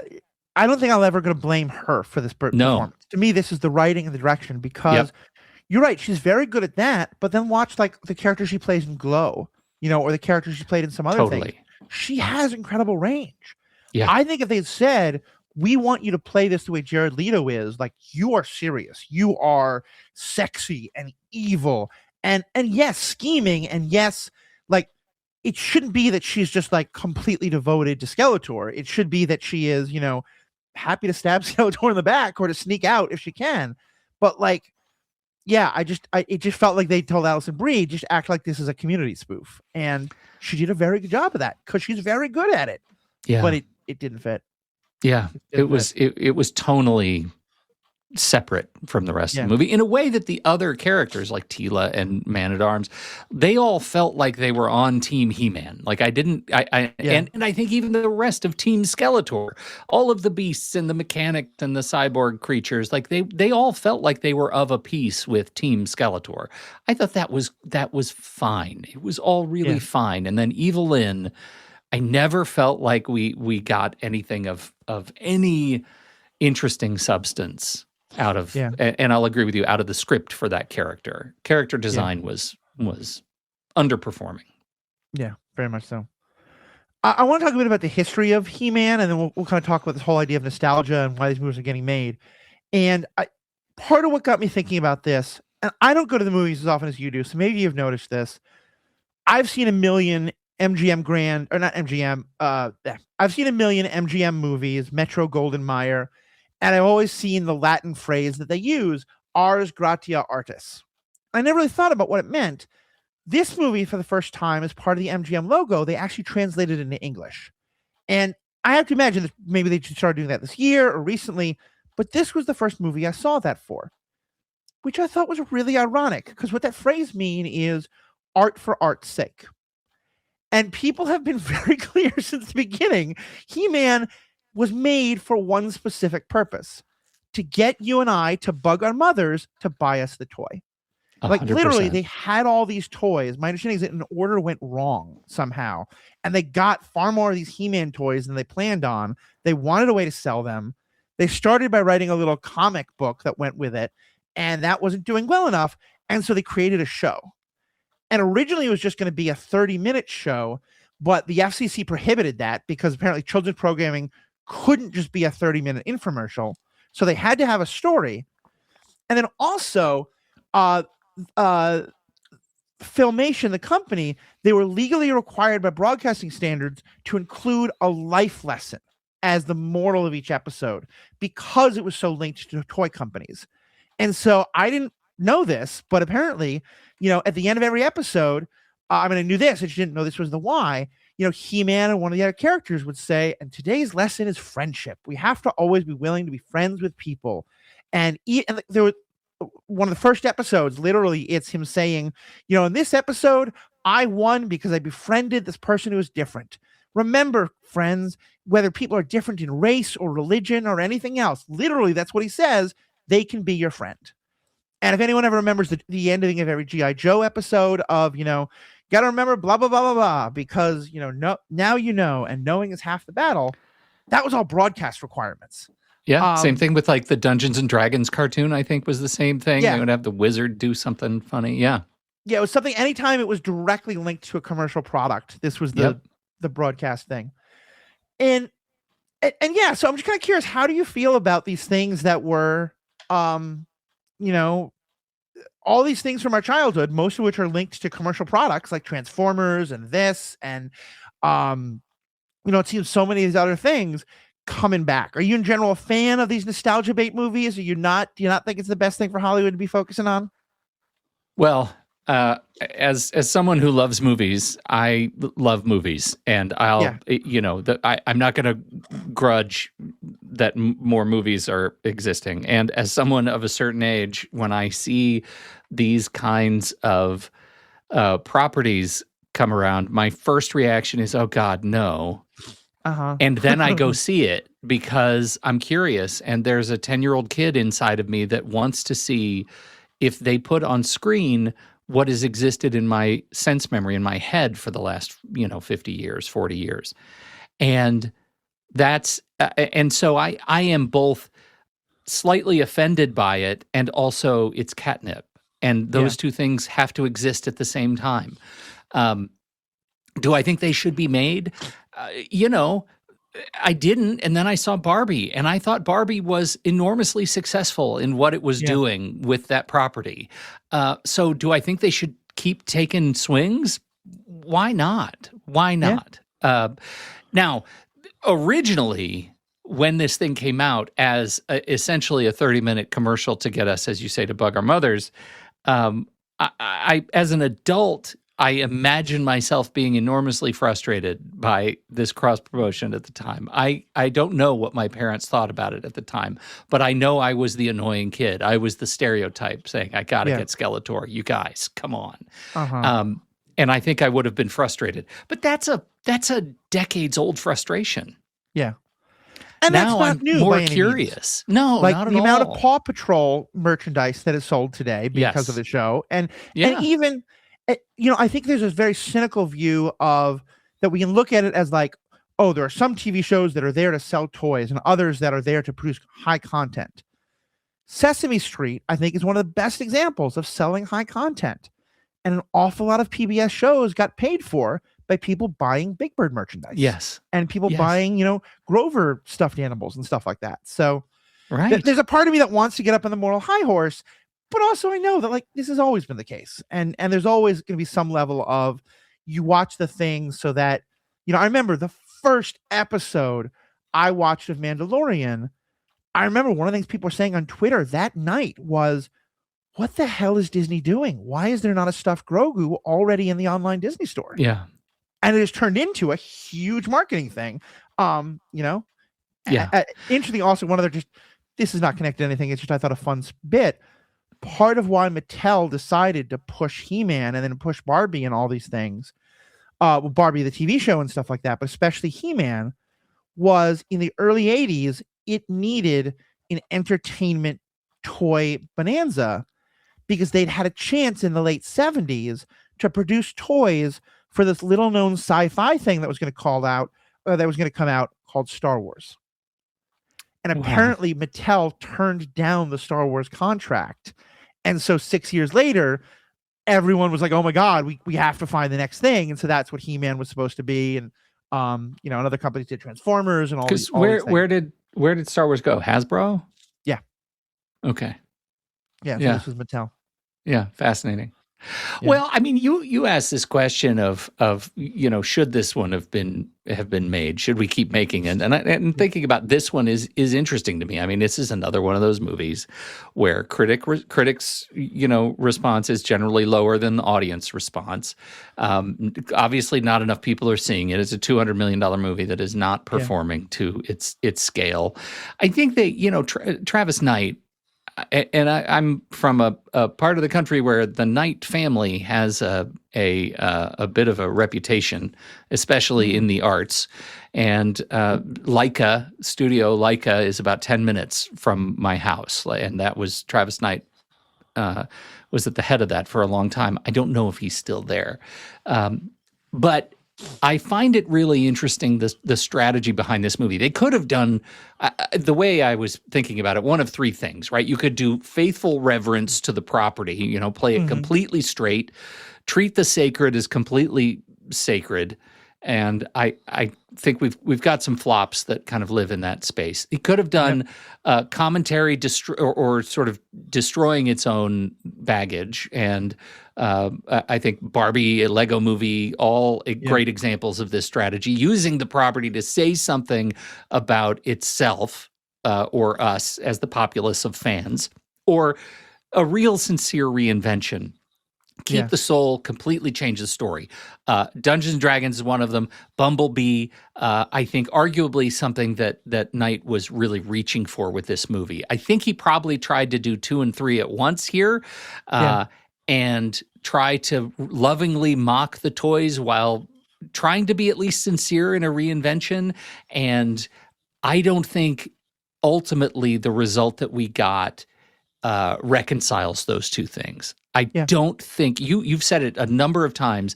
Speaker 1: I don't think I'm ever going to blame her for this performance. To me, this is the writing and the direction, because you're right. She's very good at that, but then watch the character she plays in Glow, or the character she played in some other thing. She has incredible range. Yeah. I think if they had said, we want you to play this the way Jared Leto is. Like, you are serious. You are sexy and evil and yes, scheming, and yes, like, it shouldn't be that she's just like completely devoted to Skeletor. It should be that she is, happy to stab Skeletor in the back or to sneak out if she can. But like, yeah, it just felt like they told Alison Brie, just act like this is a Community spoof, and she did a very good job of that because she's very good at it.
Speaker 2: Yeah,
Speaker 1: but it didn't fit.
Speaker 2: Yeah, it was tonally separate from the rest of the movie in a way that the other characters like Tila and Man-at-Arms, they all felt like they were on Team He-Man. Like and I think even the rest of Team Skeletor, all of the beasts and the mechanics and the cyborg creatures, like they all felt like they were of a piece with Team Skeletor. I thought that was fine. It was all really fine. And then Evelyn, I never felt like we got anything of any interesting substance out of, and I'll agree with you, out of the script for that character. Character design was underperforming.
Speaker 1: Yeah, very much so. I want to talk a bit about the history of He-Man, and then we'll kind of talk about this whole idea of nostalgia and why these movies are getting made. And part of what got me thinking about this, and I don't go to the movies as often as you do, so maybe you've noticed this. I've seen a million I've seen a million MGM movies, Metro Goldwyn Mayer, and I've always seen the Latin phrase that they use, ars gratia artis. I never really thought about what it meant. This movie, for the first time, as part of the MGM logo, they actually translated it into English. And I have to imagine that maybe they started doing that this year or recently, but this was the first movie I saw that for, which I thought was really ironic, because what that phrase means is art for art's sake. And people have been very clear since the beginning. He-Man was made for one specific purpose: to get you and I to bug our mothers to buy us the toy.
Speaker 2: 100%.
Speaker 1: Like, literally, they had all these toys. My understanding is that an order went wrong somehow, and they got far more of these He-Man toys than they planned on. They wanted a way to sell them. They started by writing a little comic book that went with it, and that wasn't doing well enough, and so they created a show. And originally it was just going to be a 30-minute show, but the FCC prohibited that because apparently children's programming couldn't just be a 30-minute infomercial. So they had to have a story. And then also, Filmation, the company, they were legally required by broadcasting standards to include a life lesson as the moral of each episode because it was so linked to toy companies. And so I didn't know this, but apparently, at the end of every episode, I knew this, I just didn't know this was the why. He-Man and one of the other characters would say, and today's lesson is friendship. We have to always be willing to be friends with people. And there was one of the first episodes, literally, it's him saying, in this episode, I won because I befriended this person who was different. Remember, friends, whether people are different in race or religion or anything else, literally, that's what he says, they can be your friend. And if anyone ever remembers the ending of every G.I. Joe episode of, got to remember blah, blah, blah, blah, blah, because, now and knowing is half the battle, that was all broadcast requirements.
Speaker 2: Yeah, same thing with like the Dungeons and Dragons cartoon, I think was the same thing.
Speaker 1: Yeah.
Speaker 2: They would have the wizard do something funny. Yeah.
Speaker 1: Yeah, it was something, anytime it was directly linked to a commercial product, this was the broadcast thing. And yeah, so I'm just kind of curious, how do you feel about these things that were, all these things from our childhood, most of which are linked to commercial products like Transformers and this, and, it seems so many of these other things coming back. Are you in general a fan of these nostalgia bait movies? Do you not think it's the best thing for Hollywood to be focusing on?
Speaker 2: Well, as someone who loves movies, I love movies, and I'm not going to grudge that more movies are existing. And as someone of a certain age, when I see these kinds of properties come around, my first reaction is, "Oh God, no." And then I go see it because I'm curious, and there's a 10-year-old kid inside of me that wants to see if they put on screen what has existed in my sense memory, in my head for the last, 50 years, 40 years. And so I am both slightly offended by it and also it's catnip. And those two things have to exist at the same time. Do I think they should be made? I didn't, and then I saw Barbie, and I thought Barbie was enormously successful in what it was doing with that property. So do I think they should keep taking swings? Why not? Why not? Now, originally, when this thing came out as essentially a 30-minute commercial to get us, as you say, to bug our mothers, I as an adult, I imagine myself being enormously frustrated by this cross promotion at the time. I don't know what my parents thought about it at the time, but I know I was the annoying kid. I was the stereotype saying, I got to get Skeletor. You guys, come on. And I think I would have been frustrated. But that's a decades old frustration.
Speaker 1: Yeah. And
Speaker 2: now
Speaker 1: that's not new.
Speaker 2: More
Speaker 1: by any
Speaker 2: curious.
Speaker 1: Means.
Speaker 2: No,
Speaker 1: like
Speaker 2: not at
Speaker 1: the
Speaker 2: all.
Speaker 1: amount of Paw Patrol merchandise that is sold today because of the show, and even I think there's this very cynical view of that we can look at it as like, oh, there are some TV shows that are there to sell toys, and others that are there to produce high content. Sesame Street, I think, is one of the best examples of selling high content, and an awful lot of PBS shows got paid for by people buying Big Bird merchandise.
Speaker 2: Yes.
Speaker 1: And people buying, Grover stuffed animals and stuff like that. So
Speaker 2: there's
Speaker 1: a part of me that wants to get up on the moral high horse, but also I know that like this has always been the case. And there's always going to be some level of you watch the thing so that, I remember the first episode I watched of Mandalorian. I remember one of the things people were saying on Twitter that night was, what the hell is Disney doing? Why is there not a stuffed Grogu already in the online Disney store?
Speaker 2: Yeah.
Speaker 1: And it has turned into a huge marketing thing. Interesting. Also, one other this is not connected to anything. It's just I thought a fun bit. Part of why Mattel decided to push He-Man and then push Barbie and all these things, Barbie the TV show and stuff like that, but especially He-Man, was in the early '80s. It needed an entertainment toy bonanza because they'd had a chance in the late '70s to produce toys for this little-known sci-fi thing that was going to come out called Star Wars. And apparently Mattel turned down the Star Wars contract. And so 6 years later, everyone was like, oh my God, we have to find the next thing. And so that's what He-Man was supposed to be. And, and other companies did Transformers and all these things.
Speaker 2: Where did Star Wars go? Hasbro?
Speaker 1: Yeah.
Speaker 2: Okay.
Speaker 1: Yeah. So this was Mattel.
Speaker 2: Yeah. Fascinating. Yeah. Well, I mean, you asked this question of should this one have been made? Should we keep making it? And thinking about this one is interesting to me. I mean, this is another one of those movies where critics response is generally lower than the audience response. Obviously, not enough people are seeing it. It's a $200 million movie that is not performing to its scale. I think that Travis Knight. And I'm from a part of the country where the Knight family has a bit of a reputation, especially in the arts. And Studio Leica is about 10 minutes from my house. And that was Travis Knight was at the head of that for a long time. I don't know if he's still there. But I find it really interesting, the strategy behind this movie. They could have done, the way I was thinking about it, one of three things, right? You could do faithful reverence to the property, play it completely straight, treat the sacred as completely sacred. And I think we've got some flops that kind of live in that space. It could have done commentary or sort of destroying its own baggage. And I think Barbie, a Lego movie, all great examples of this strategy, using the property to say something about itself or us as the populace of fans, or a real sincere reinvention. Keep the soul, completely change the story. Dungeons & Dragons is one of them. Bumblebee, I think arguably something that Knight was really reaching for with this movie. I think he probably tried to do 2 and 3 at once here and try to lovingly mock the toys while trying to be at least sincere in a reinvention. And I don't think ultimately the result that we got reconciles those two things. I don't think you've said it a number of times.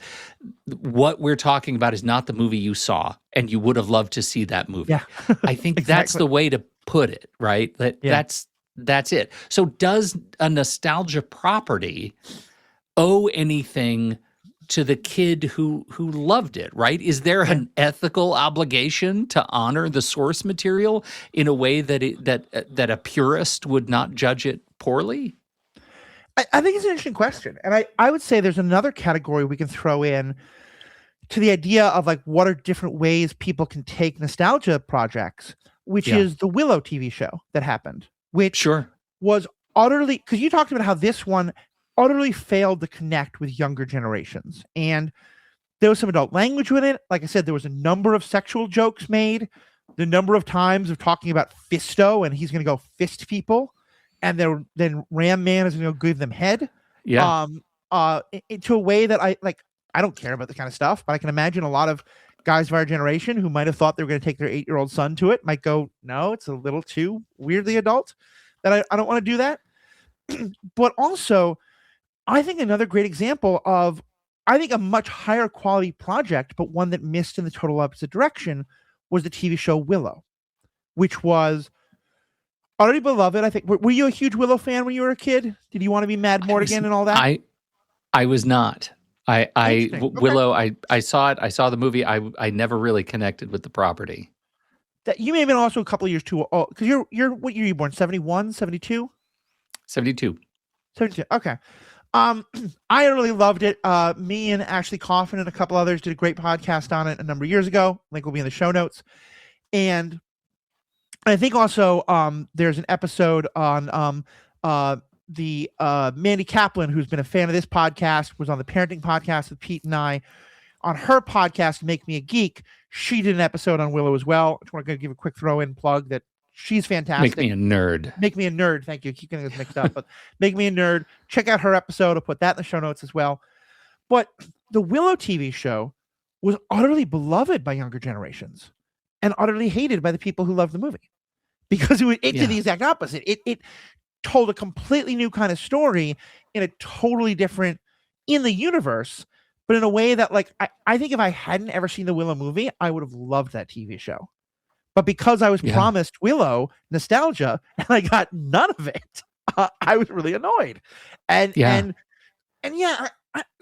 Speaker 2: What we're talking about is not the movie you saw, and you would have loved to see that movie.
Speaker 1: Yeah.
Speaker 2: I think that's the way to put it, right? That's it. So does a nostalgia property owe anything to the kid who loved it, right? Is there an ethical obligation to honor the source material in a way that a purist would not judge it poorly?
Speaker 1: I think it's an interesting question. And I would say there's another category we can throw in to the idea of like what are different ways people can take nostalgia projects, which is the Willow TV show that happened, which was utterly, because you talked about how this one utterly failed to connect with younger generations. And there was some adult language with it. Like I said, there was a number of sexual jokes made, the number of times of talking about fisto and he's going to go fist people. And then Ram Man is going to give them head. Yeah. Into a way that I don't care about this kind of stuff, but I can imagine a lot of guys of our generation who might have thought they were going to take their 8-year-old son to it might go, no, it's a little too weirdly adult that I don't want to do that. But also, I think another great example of, I think a much higher quality project, but one that missed in the total opposite direction was the TV show Willow, which was already beloved. I think, were you a huge Willow fan when you were a kid? Did you want to be Mad Mortigan and all that?
Speaker 2: I was not. Willow, I saw it. I saw the movie. I never really connected with the property.
Speaker 1: That you may have been also a couple of years too old, because you're what year were you born? 71, 72?
Speaker 2: 72.
Speaker 1: 72. Okay. I really loved it. Me and Ashley Coffin and a couple others did a great podcast on it a number of years ago. Link will be in the show notes. And I think also there's an episode on the Mandy Kaplan, who's been a fan of this podcast, was on the parenting podcast with Pete and I. On her podcast, Make Me a Geek, she did an episode on Willow as well. I just want to give a quick throw-in plug that she's fantastic.
Speaker 2: Make Me a Nerd.
Speaker 1: Make Me a Nerd. Thank you. I keep getting this mixed up, but Make Me a Nerd. Check out her episode. I'll put that in the show notes as well. But the Willow TV show was utterly beloved by younger generations and utterly hated by the people who loved the movie, because it did the exact opposite. It told a completely new kind of story in a totally different, in the universe, but in a way that, like, I think if I hadn't ever seen the Willow movie, I would have loved that TV show. But because I was promised Willow nostalgia and I got none of it, I was really annoyed. So I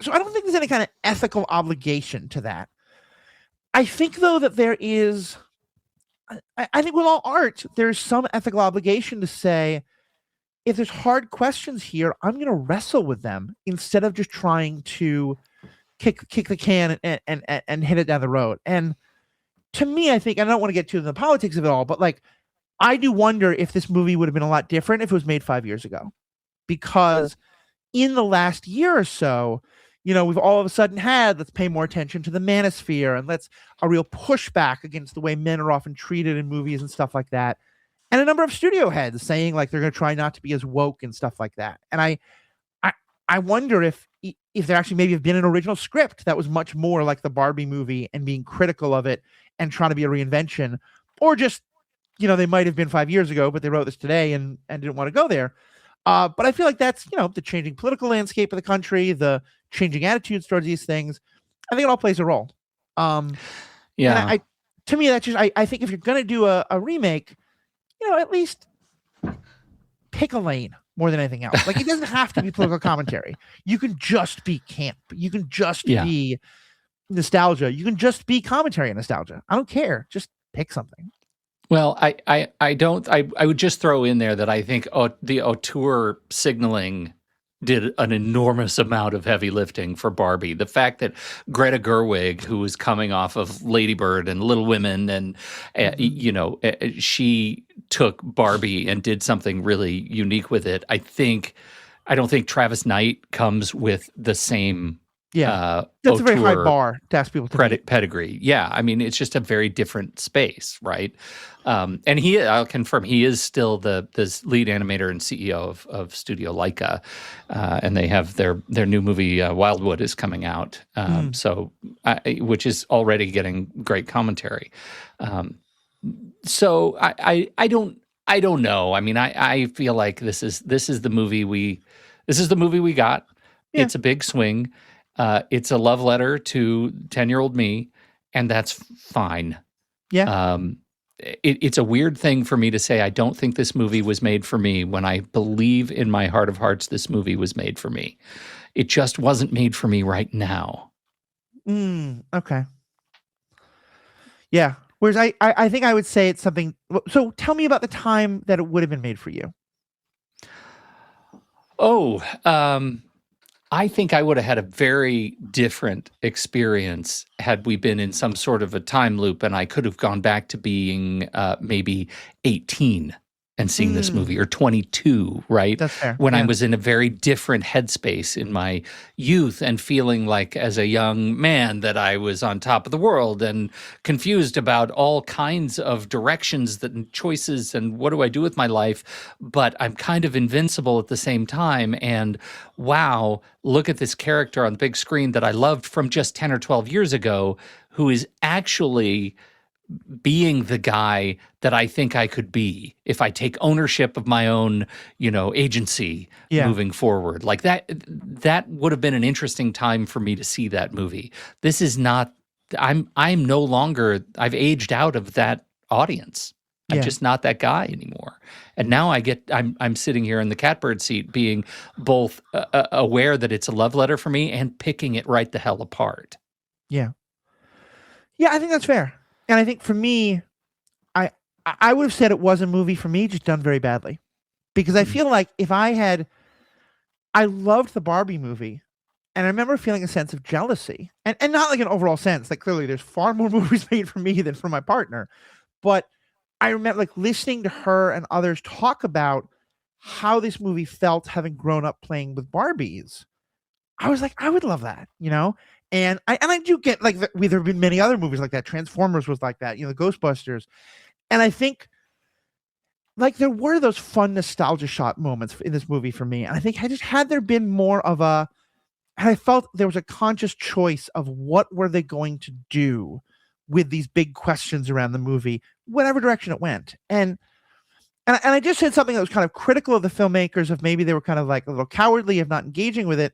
Speaker 1: don't think there's any kind of ethical obligation to that. I think, though, that there is, I think with all art, there's some ethical obligation to say, if there's hard questions here, I'm going to wrestle with them instead of just trying to kick the can and hit it down the road. And to me, I think, and I don't want to get too into the politics of it all, but like, I do wonder if this movie would have been a lot different if it was made 5 years ago, because in the last year or so, we've all of a sudden had, let's pay more attention to the manosphere and a real pushback against the way men are often treated in movies and stuff like that. And a number of studio heads saying like they're going to try not to be as woke and stuff like that. And I wonder if there actually maybe have been an original script that was much more like the Barbie movie and being critical of it and trying to be a reinvention, or just, they might have been 5 years ago, but they wrote this today and didn't want to go there. But I feel like that's, the changing political landscape of the country, the changing attitudes towards these things. I think it all plays a role. To me, that's just, I think if you're going to do a remake, at least pick a lane more than anything else. Like, it doesn't have to be political commentary. You can just be camp. You can just be nostalgia. You can just be commentary on nostalgia. I don't care. Just pick something.
Speaker 2: Well, I would just throw in there that I think the auteur signaling did an enormous amount of heavy lifting for Barbie. The fact that Greta Gerwig, who was coming off of Lady Bird and Little Women, and she took Barbie and did something really unique with it. I don't think Travis Knight comes with the same
Speaker 1: that's a very high bar to ask people to
Speaker 2: pedigree. Yeah, I mean, it's just a very different space, right? And I'll confirm, he is still the lead animator and CEO of Studio Leica, and they have their new movie Wildwood is coming out, which is already getting great commentary. So I don't know. I mean, I feel like this is the movie we got. Yeah. It's a big swing. It's a love letter to 10-year-old me, and that's fine. Yeah. It's a weird thing for me to say I don't think this movie was made for me when I believe in my heart of hearts this movie was made for me. It just wasn't made for me right now.
Speaker 1: Okay. Yeah. Whereas I think I would say it's something. So tell me about the time that it would have been made for you.
Speaker 2: Oh, I think I would have had a very different experience had we been in some sort of a time loop and I could have gone back to being maybe 18 and seeing this
Speaker 1: Mm,
Speaker 2: movie, or 22, right?
Speaker 1: that's fair.
Speaker 2: When I
Speaker 1: Yeah.
Speaker 2: was in a very different headspace in my youth and feeling like as a young man that I was on top of the world and confused about all kinds of directions and choices and what do I do with my life, but I'm kind of invincible at the same time. And wow, look at this character on the big screen that I loved from just 10 or 12 years ago, who is actually being the guy that I think I could be if I take ownership of my own, agency
Speaker 1: Yeah.
Speaker 2: moving forward. Like that would have been an interesting time for me to see that movie. This is not, I'm no longer, I've aged out of that audience. I'm
Speaker 1: Yeah.
Speaker 2: just not that guy anymore. And now I'm sitting here in the catbird seat being both aware that it's a love letter for me and picking it right the hell apart.
Speaker 1: Yeah. Yeah. I think that's fair. And I think for me, I I would have said it was a movie for me, just done very badly. Because I
Speaker 2: Mm.
Speaker 1: feel like if I loved the Barbie movie, and I remember feeling a sense of jealousy, and not like an overall sense. Like clearly, there's far more movies made for me than for my partner. But I remember like listening to her and others talk about how this movie felt having grown up playing with Barbies. I was like, I would love that, you know? And I do get like there have been many other movies like that. Transformers was like that, Ghostbusters. And I think like there were those fun nostalgia shot moments in this movie for me. And I think had there been more of I felt there was a conscious choice of what were they going to do with these big questions around the movie, whatever direction it went. And I just said something that was kind of critical of the filmmakers, of maybe they were kind of like a little cowardly of not engaging with it.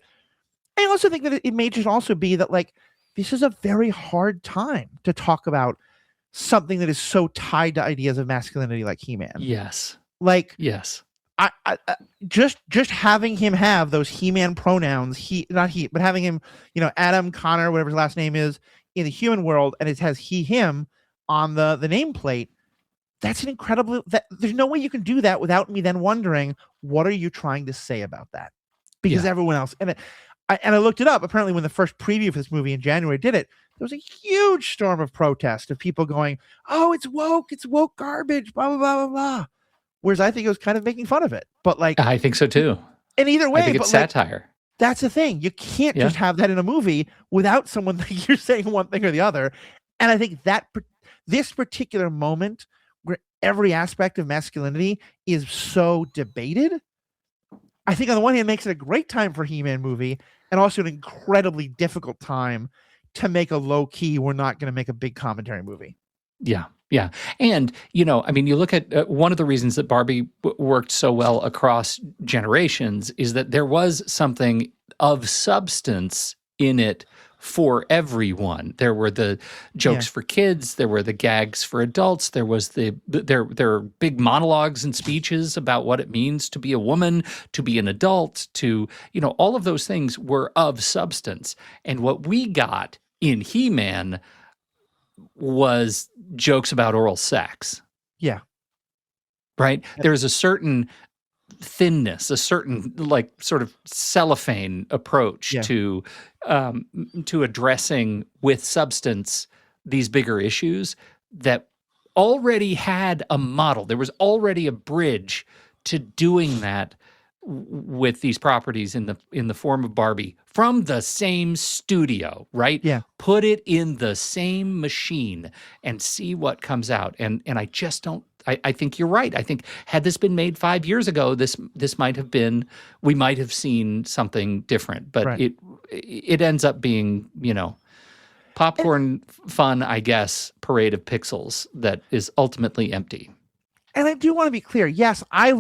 Speaker 1: I also think that it may just also be that like this is a very hard time to talk about something that is so tied to ideas of masculinity like He-Man.
Speaker 2: Yes.
Speaker 1: Like
Speaker 2: Yes.
Speaker 1: I just having him have those He-Man pronouns, but having him, Adam Connor, whatever his last name is, in the human world, and it has he him on the nameplate. That's an incredible. There's no way you can do that without me then wondering what are you trying to say about that, because
Speaker 2: Yeah.
Speaker 1: everyone else I looked it up. Apparently, when the first preview for this movie in January did it, there was a huge storm of protest of people going, "Oh, it's woke garbage," blah blah blah blah blah. Whereas I think it was kind of making fun of it, but like,
Speaker 2: I think so too.
Speaker 1: in either way,
Speaker 2: I think it's
Speaker 1: but like,
Speaker 2: satire.
Speaker 1: that's the thing. You can't
Speaker 2: Yeah.
Speaker 1: just have that in a movie without someone like you're saying one thing or the other. And I think that this particular moment where every aspect of masculinity is so debated, I think on the one hand makes it a great time for a He-Man movie, and also an incredibly difficult time to make a low key, we're not going to make a big commentary movie.
Speaker 2: Yeah. Yeah. And, you look at one of the reasons that Barbie worked so well across generations is that there was something of substance in it for everyone. There were the jokes for kids, there were the gags for adults, there was there are big monologues and speeches about what it means to be a woman, to be an adult, to, all of those things were of substance. And what we got in He-Man was jokes about oral sex.
Speaker 1: Yeah.
Speaker 2: Right? There's a certain thinness, a certain like sort of cellophane approach to addressing with substance these bigger issues that already had a model. There was already a bridge to doing that with these properties in the form of Barbie from the same studio, right?
Speaker 1: Yeah.
Speaker 2: Put it in the same machine and see what comes out. And I just don't. I think you're right. I think had this been made 5 years ago, this might have been, we might have seen something different. But
Speaker 1: Right.
Speaker 2: it ends up being, popcorn fun, I guess, parade of pixels that is ultimately empty.
Speaker 1: And I do want to be clear. Yes, I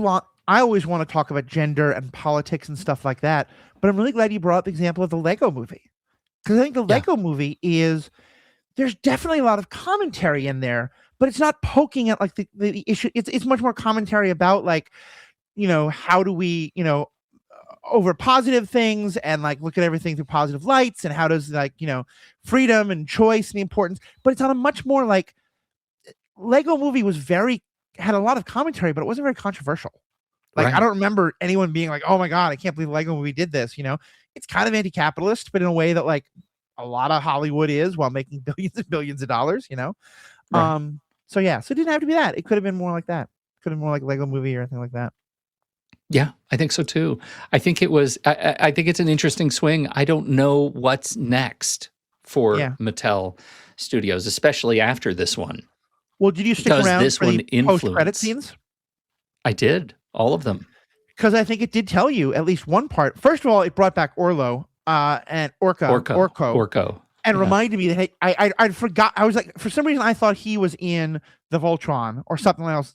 Speaker 1: always want to talk about gender and politics and stuff like that. But I'm really glad you brought up the example of the Lego movie. Because I think the Lego movie there's definitely a lot of commentary in there, but it's not poking at like the issue. It's much more commentary about like, how do we, over positive things and like look at everything through positive lights and how does like, freedom and choice and the importance, but it's on a much more like Lego movie had a lot of commentary, but it wasn't very controversial. Like,
Speaker 2: Right.
Speaker 1: I don't remember anyone being like, oh my God, I can't believe Lego movie did this. It's kind of anti-capitalist, but in a way that like a lot of Hollywood is while making billions and billions of dollars,
Speaker 2: Right.
Speaker 1: So yeah, so it didn't have to be that. It could have been more like that. Could have been more like Lego movie or anything like that.
Speaker 2: Yeah, I think so too. I think it was. I think it's an interesting swing. I don't know what's next for
Speaker 1: Yeah.
Speaker 2: Mattel Studios, especially after this one.
Speaker 1: Well, did you stick
Speaker 2: Does
Speaker 1: around
Speaker 2: this
Speaker 1: for
Speaker 2: one
Speaker 1: the post-credit
Speaker 2: influence?
Speaker 1: scenes?
Speaker 2: I did all of them.
Speaker 1: Because I think it did tell you at least one part. First of all, it brought back Orko, and reminded me that hey, I forgot. I was like, for some reason, I thought he was in the Voltron or something else.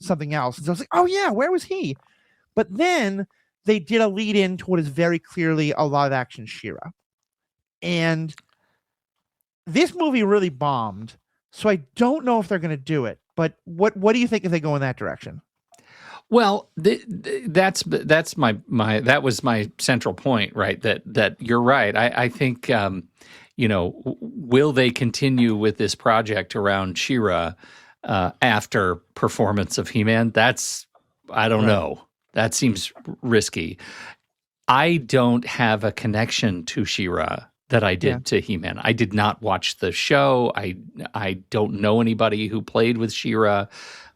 Speaker 1: And so I was like, oh yeah, where was he? But then they did a lead in to what is very clearly a live action She-Ra, and this movie really bombed. So I don't know if they're going to do it. But what do you think if they go in that direction?
Speaker 2: Well, that was my central point, right? That you're right. I think will they continue with this project around She-Ra after performance of He-Man? I don't know. That seems risky. I don't have a connection to She-Ra that I did to He-Man. I did not watch the show. I don't know anybody who played with She-Ra.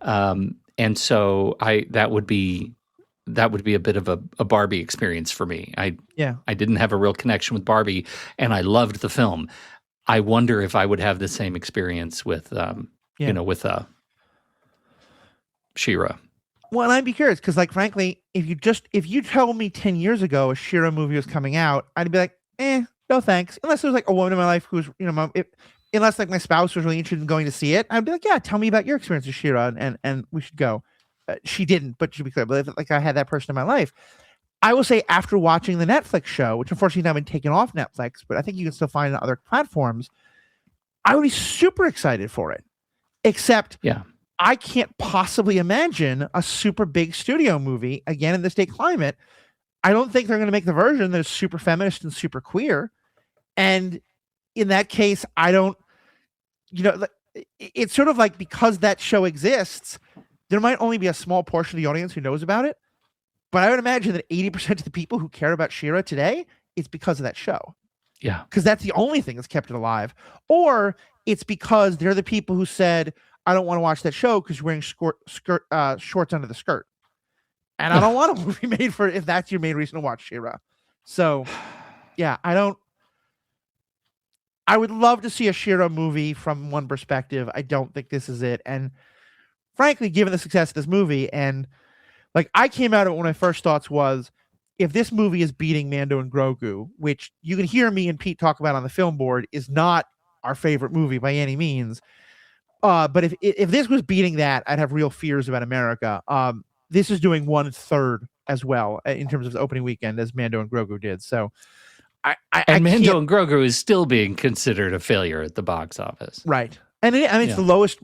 Speaker 2: And so that would be a bit of a Barbie experience for me. I didn't have a real connection with Barbie, and I loved the film. I wonder if I would have the same experience with She-Ra.
Speaker 1: Well, and I'd be curious because, like, frankly, if you tell me 10 years ago a She-Ra movie was coming out, I'd be like, no thanks. Unless there's like a woman in my life who's, unless like my spouse was really interested in going to see it, I'd be like, yeah, tell me about your experience with She-Ra and we should go. She didn't, but to be clear, but if like I had that person in my life, I will say after watching the Netflix show, which unfortunately now been taken off Netflix, but I think you can still find it on other platforms, I would be super excited for it. Except I can't possibly imagine a super big studio movie again in this day climate. I don't think they're going to make the version that's super feminist and super queer. And in that case, I don't, it's sort of like because that show exists, there might only be a small portion of the audience who knows about it. But I would imagine that 80% of the people who care about She-Ra today, it's because of that show.
Speaker 2: Yeah.
Speaker 1: Because that's the only thing that's kept it alive. Or it's because they're the people who said, I don't want to watch that show because you're wearing shorts under the skirt. And I don't want a movie made for if that's your main reason to watch She-Ra. So, yeah, I would love to see a She-Ra movie from one perspective. I don't think this is it. And frankly, given the success of this movie, and like I came out of it, one of my first thoughts was, if this movie is beating Mando and Grogu, which you can hear me and Pete talk about on the film board, is not our favorite movie by any means. But if this was beating that, I'd have real fears about America. This is doing 1/3 as well in terms of the opening weekend as Mando and Grogu did. So,
Speaker 2: Mando and Grogu is still being considered a failure at the box office,
Speaker 1: right? And it's the lowest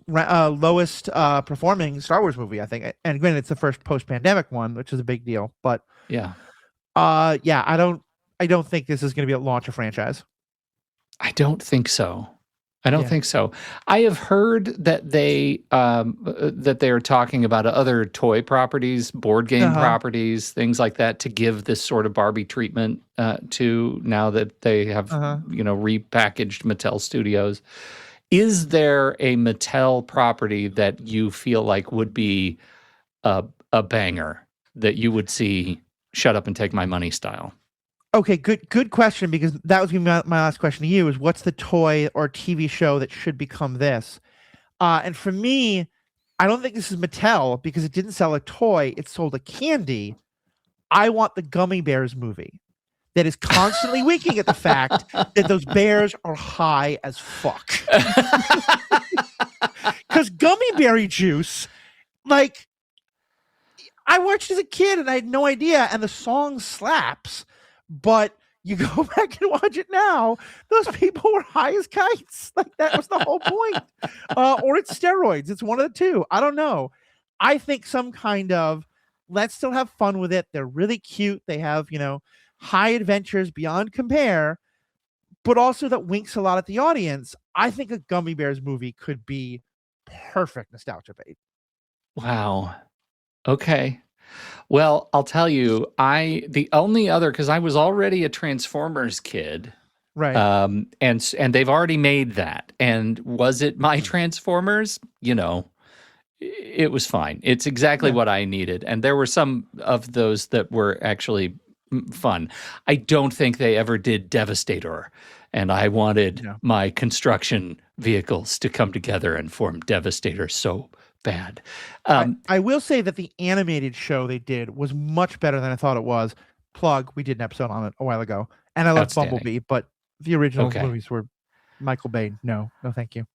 Speaker 1: performing Star Wars movie, I think. And granted, it's the first post-pandemic one, which is a big deal. But I don't think this is going to be a launch a franchise.
Speaker 2: I don't think so. I have heard that they are talking about other toy properties, board game properties, things like that, to give this sort of Barbie treatment to now that they have repackaged Mattel Studios. Is there a Mattel property that you feel like would be a banger that you would see shut up and take my money style?
Speaker 1: Okay, good question, because that was my last question to you is what's the toy or TV show that should become this? And for me, I don't think this is Mattel because it didn't sell a toy, it sold a candy. I want the Gummy Bears movie that is constantly winking at the fact that those bears are high as fuck. Because gummy berry juice, like, I watched as a kid and I had no idea, and the song slaps. But you go back and watch it now, those people were high as kites. Like, that was the whole point. Or it's steroids. It's one of the two. I don't know. I think some kind of, let's still have fun with it. They're really cute. They have, high adventures beyond compare, but also that winks a lot at the audience. I think a Gummy Bears movie could be perfect nostalgia bait.
Speaker 2: Wow. Okay. Well, I'll tell you, the only other, because I was already a Transformers kid,
Speaker 1: Right.
Speaker 2: and they've already made that. And was it my Transformers? It was fine. It's exactly what I needed. And there were some of those that were actually fun. I don't think they ever did Devastator. And I wanted my construction vehicles to come together and form Devastator so bad.
Speaker 1: I will say that the animated show they did was much better than I thought it was. Plug, we did an episode on it a while ago. And I love Bumblebee, but the original movies were Michael Bay. No, thank you.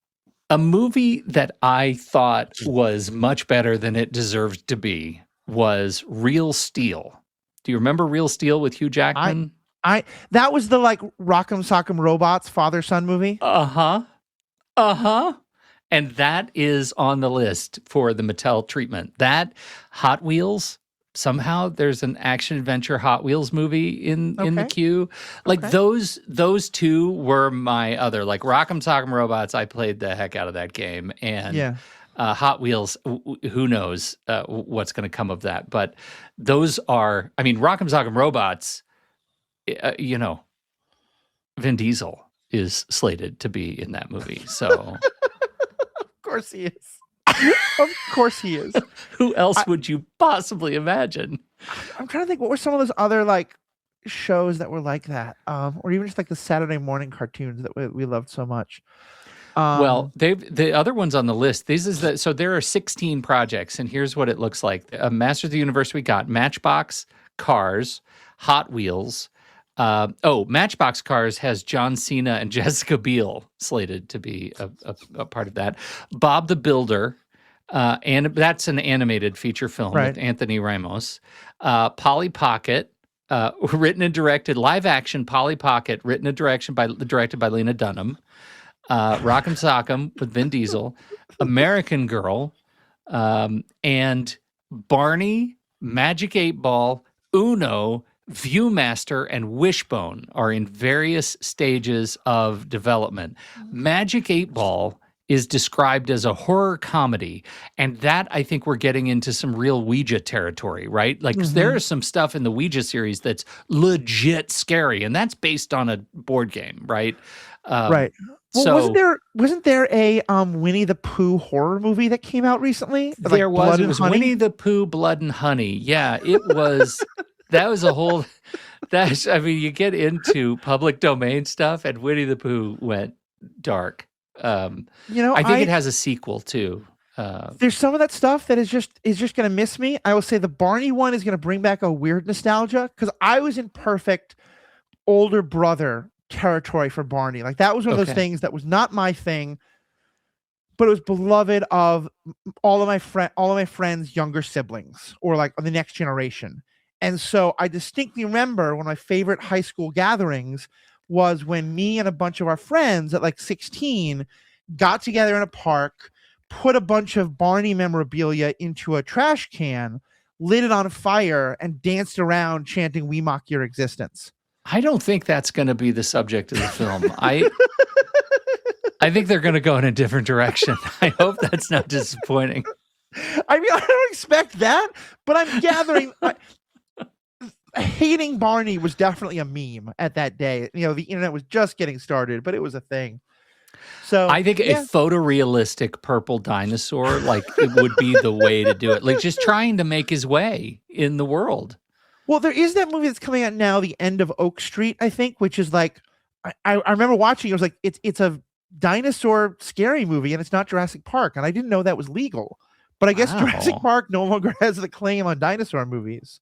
Speaker 2: A movie that I thought was much better than it deserved to be was Real Steel. Do you remember Real Steel with Hugh Jackman?
Speaker 1: That was the like Rock'em Sock'em Robots father-son movie.
Speaker 2: Uh-huh. And that is on the list for the Mattel treatment. That Hot Wheels, somehow there's an action adventure Hot Wheels movie in the queue. Like those two were my other, like Rock'em Sock'em Robots. I played the heck out of that game, and Hot Wheels. Who knows what's going to come of that? But those are, I mean, Rock'em Sock'em Robots. Vin Diesel is slated to be in that movie, so.
Speaker 1: Of course he is. Of course he is.
Speaker 2: Who else would you possibly imagine?
Speaker 1: I'm trying to think, what were some of those other like shows that were like that, or even just like the Saturday morning cartoons that we loved so much.
Speaker 2: Well, the other ones on the list. So there are 16 projects, and here's what it looks like. Masters of the Universe, we got Matchbox, Cars, Hot Wheels. Matchbox Cars has John Cena and Jessica Biel slated to be a part of that. Bob the Builder, and that's an animated feature film with Anthony Ramos. Polly Pocket, written and directed, live action Polly Pocket, written and directed by Lena Dunham. Rock'em Sock'em with Vin Diesel. American Girl, and Barney, Magic 8 Ball, Uno, Viewmaster, and Wishbone are in various stages of development. Magic 8 Ball is described as a horror comedy, and that, I think, we're getting into some real Ouija territory, right? Like, there is some stuff in the Ouija series that's legit scary, and that's based on a board game, right?
Speaker 1: Right. Well, wasn't there a Winnie the Pooh horror movie that came out recently?
Speaker 2: There was. It was Winnie the Pooh, Blood and Honey. Yeah, it was. That was a whole. I mean, you get into public domain stuff, and Winnie the Pooh went dark. I think it has a sequel too.
Speaker 1: There's some of that stuff that is just going to miss me. I will say the Barney one is going to bring back a weird nostalgia, because I was in perfect older brother territory for Barney. Like, that was one of those things that was not my thing, but it was beloved of all of my friends' younger siblings, or like the next generation. And so I distinctly remember one of my favorite high school gatherings was when me and a bunch of our friends at like 16 got together in a park, put a bunch of Barney memorabilia into a trash can, lit it on fire, and danced around chanting "We Mock Your Existence."
Speaker 2: I don't think that's going to be the subject of the film. I think they're going to go in a different direction. I hope that's not disappointing.
Speaker 1: I mean, I don't expect that, but I'm gathering. Hating Barney was definitely a meme at that day. The internet was just getting started, but it was a thing. So
Speaker 2: I think a photorealistic purple dinosaur, like, it would be the way to do it. Like, just trying to make his way in the world.
Speaker 1: Well, there is that movie that's coming out now, The End of Oak Street, I think, which is like, I remember watching it. It was like, it's a dinosaur scary movie, and it's not Jurassic Park, and I didn't know that was legal. But I guess Jurassic Park no longer has the claim on dinosaur movies.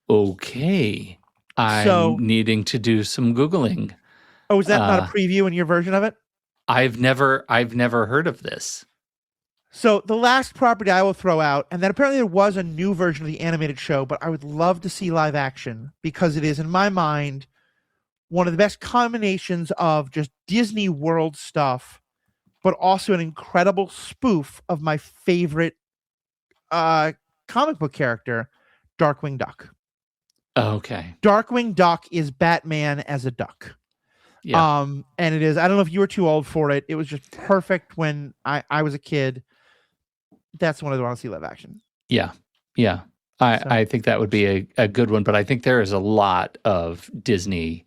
Speaker 2: Okay. I'm needing to do some Googling.
Speaker 1: Oh, is that not a preview in your version of it?
Speaker 2: I've never heard of this.
Speaker 1: So the last property I will throw out, and then apparently there was a new version of the animated show, but I would love to see live action, because it is, in my mind, one of the best combinations of just Disney World stuff, but also an incredible spoof of my favorite comic book character, Darkwing Duck.
Speaker 2: Okay.
Speaker 1: Darkwing Duck is Batman as a duck.
Speaker 2: Yeah.
Speaker 1: And it is, I don't know if you were too old for it. It was just perfect when I was a kid. That's one I want to see live action.
Speaker 2: Yeah. Yeah. I think that would be a good one, but I think there is a lot of Disney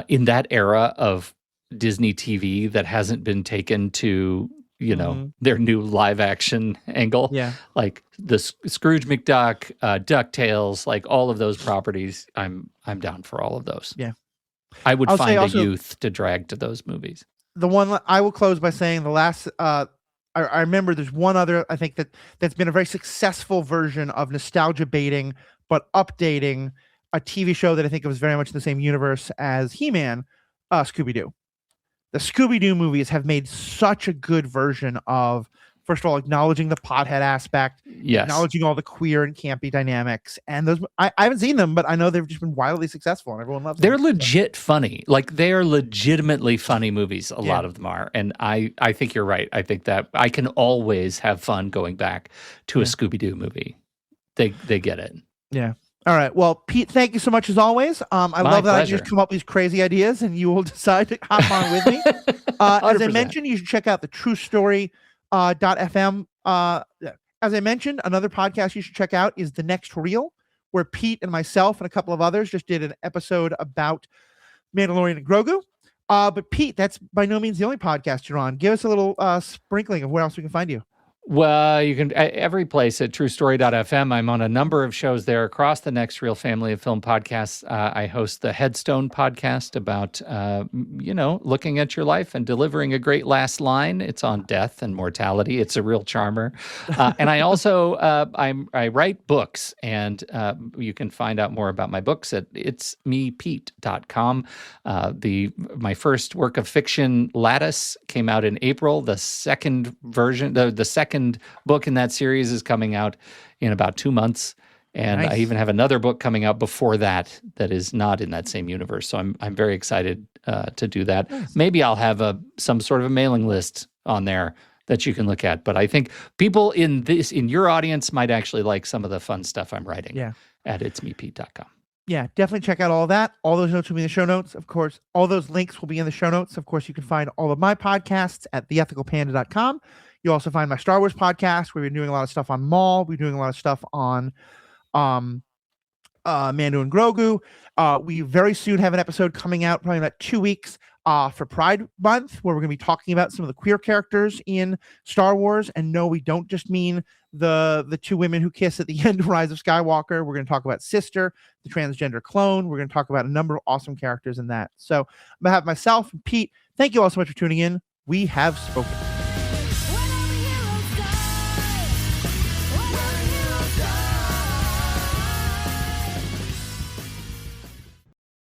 Speaker 2: in that era of Disney TV that hasn't been taken to, their new live action angle.
Speaker 1: Yeah.
Speaker 2: Like the Scrooge McDuck, DuckTales, like all of ththose properties. I'm down for all of those.
Speaker 1: Yeah.
Speaker 2: I would find a
Speaker 1: also,
Speaker 2: youth to drag to those movies.
Speaker 1: The one I will close by saying the last, I remember there's one other, I think that's been a very successful version of nostalgia baiting, but updating a TV show that I think was very much in the same universe as He-Man, Scooby-Doo. The Scooby-Doo movies have made such a good version of, first of all, acknowledging the pothead aspect, acknowledging all the queer and campy dynamics. And those, I haven't seen them, but I know they've just been wildly successful and everyone loves them.
Speaker 2: They're legit funny. Like, they are legitimately funny movies. A lot of them are. And I think you're right. I think that I can always have fun going back to a Scooby-Doo movie. They get it. Yeah.
Speaker 1: All right. Well, Pete, thank you so much as always. I love that I just come up with these crazy ideas and you will decide to hop on with me. As I mentioned, you should check out the TruStory .fm. As I mentioned, another podcast you should check out is The Next Reel, where Pete and myself and a couple of others just did an episode about Mandalorian and Grogu. But Pete, that's by no means the only podcast you're on. Give us a little sprinkling of where else we can find you.
Speaker 2: Well, you can every place at TruStory.fm. I'm on a number of shows there across the Next Reel family of film podcasts. I host the Headstone podcast about, looking at your life and delivering a great last line. It's on death and mortality. It's a real charmer. And I also I write books, and you can find out more about my books at itsmepete.com. My first work of fiction, Lattice, came out in April. The second version, the second book in that series is coming out in about 2 months, and I even have another book coming out before that is not in that same universe. So I'm very excited to do that. Nice. Maybe I'll have some sort of a mailing list on there that you can look at. But I think people in your audience might actually like some of the fun stuff I'm writing. At itsmepete.com.
Speaker 1: Yeah, definitely check out all of that. All those notes will be in the show notes. Of course, all those links will be in the show notes. Of course, you can find all of my podcasts at theethicalpanda.com. You'll also find my Star Wars podcast, where we've been doing a lot of stuff on Maul. We're doing a lot of stuff on Mando and Grogu. We very soon have an episode coming out, probably in about 2 weeks, for Pride Month, where we're going to be talking about some of the queer characters in Star Wars. And no, we don't just mean the two women who kiss at the end of Rise of Skywalker. We're going to talk about Sister, the transgender clone. We're going to talk about a number of awesome characters in that. So on behalf of myself and Pete, thank you all so much for tuning in. We have spoken.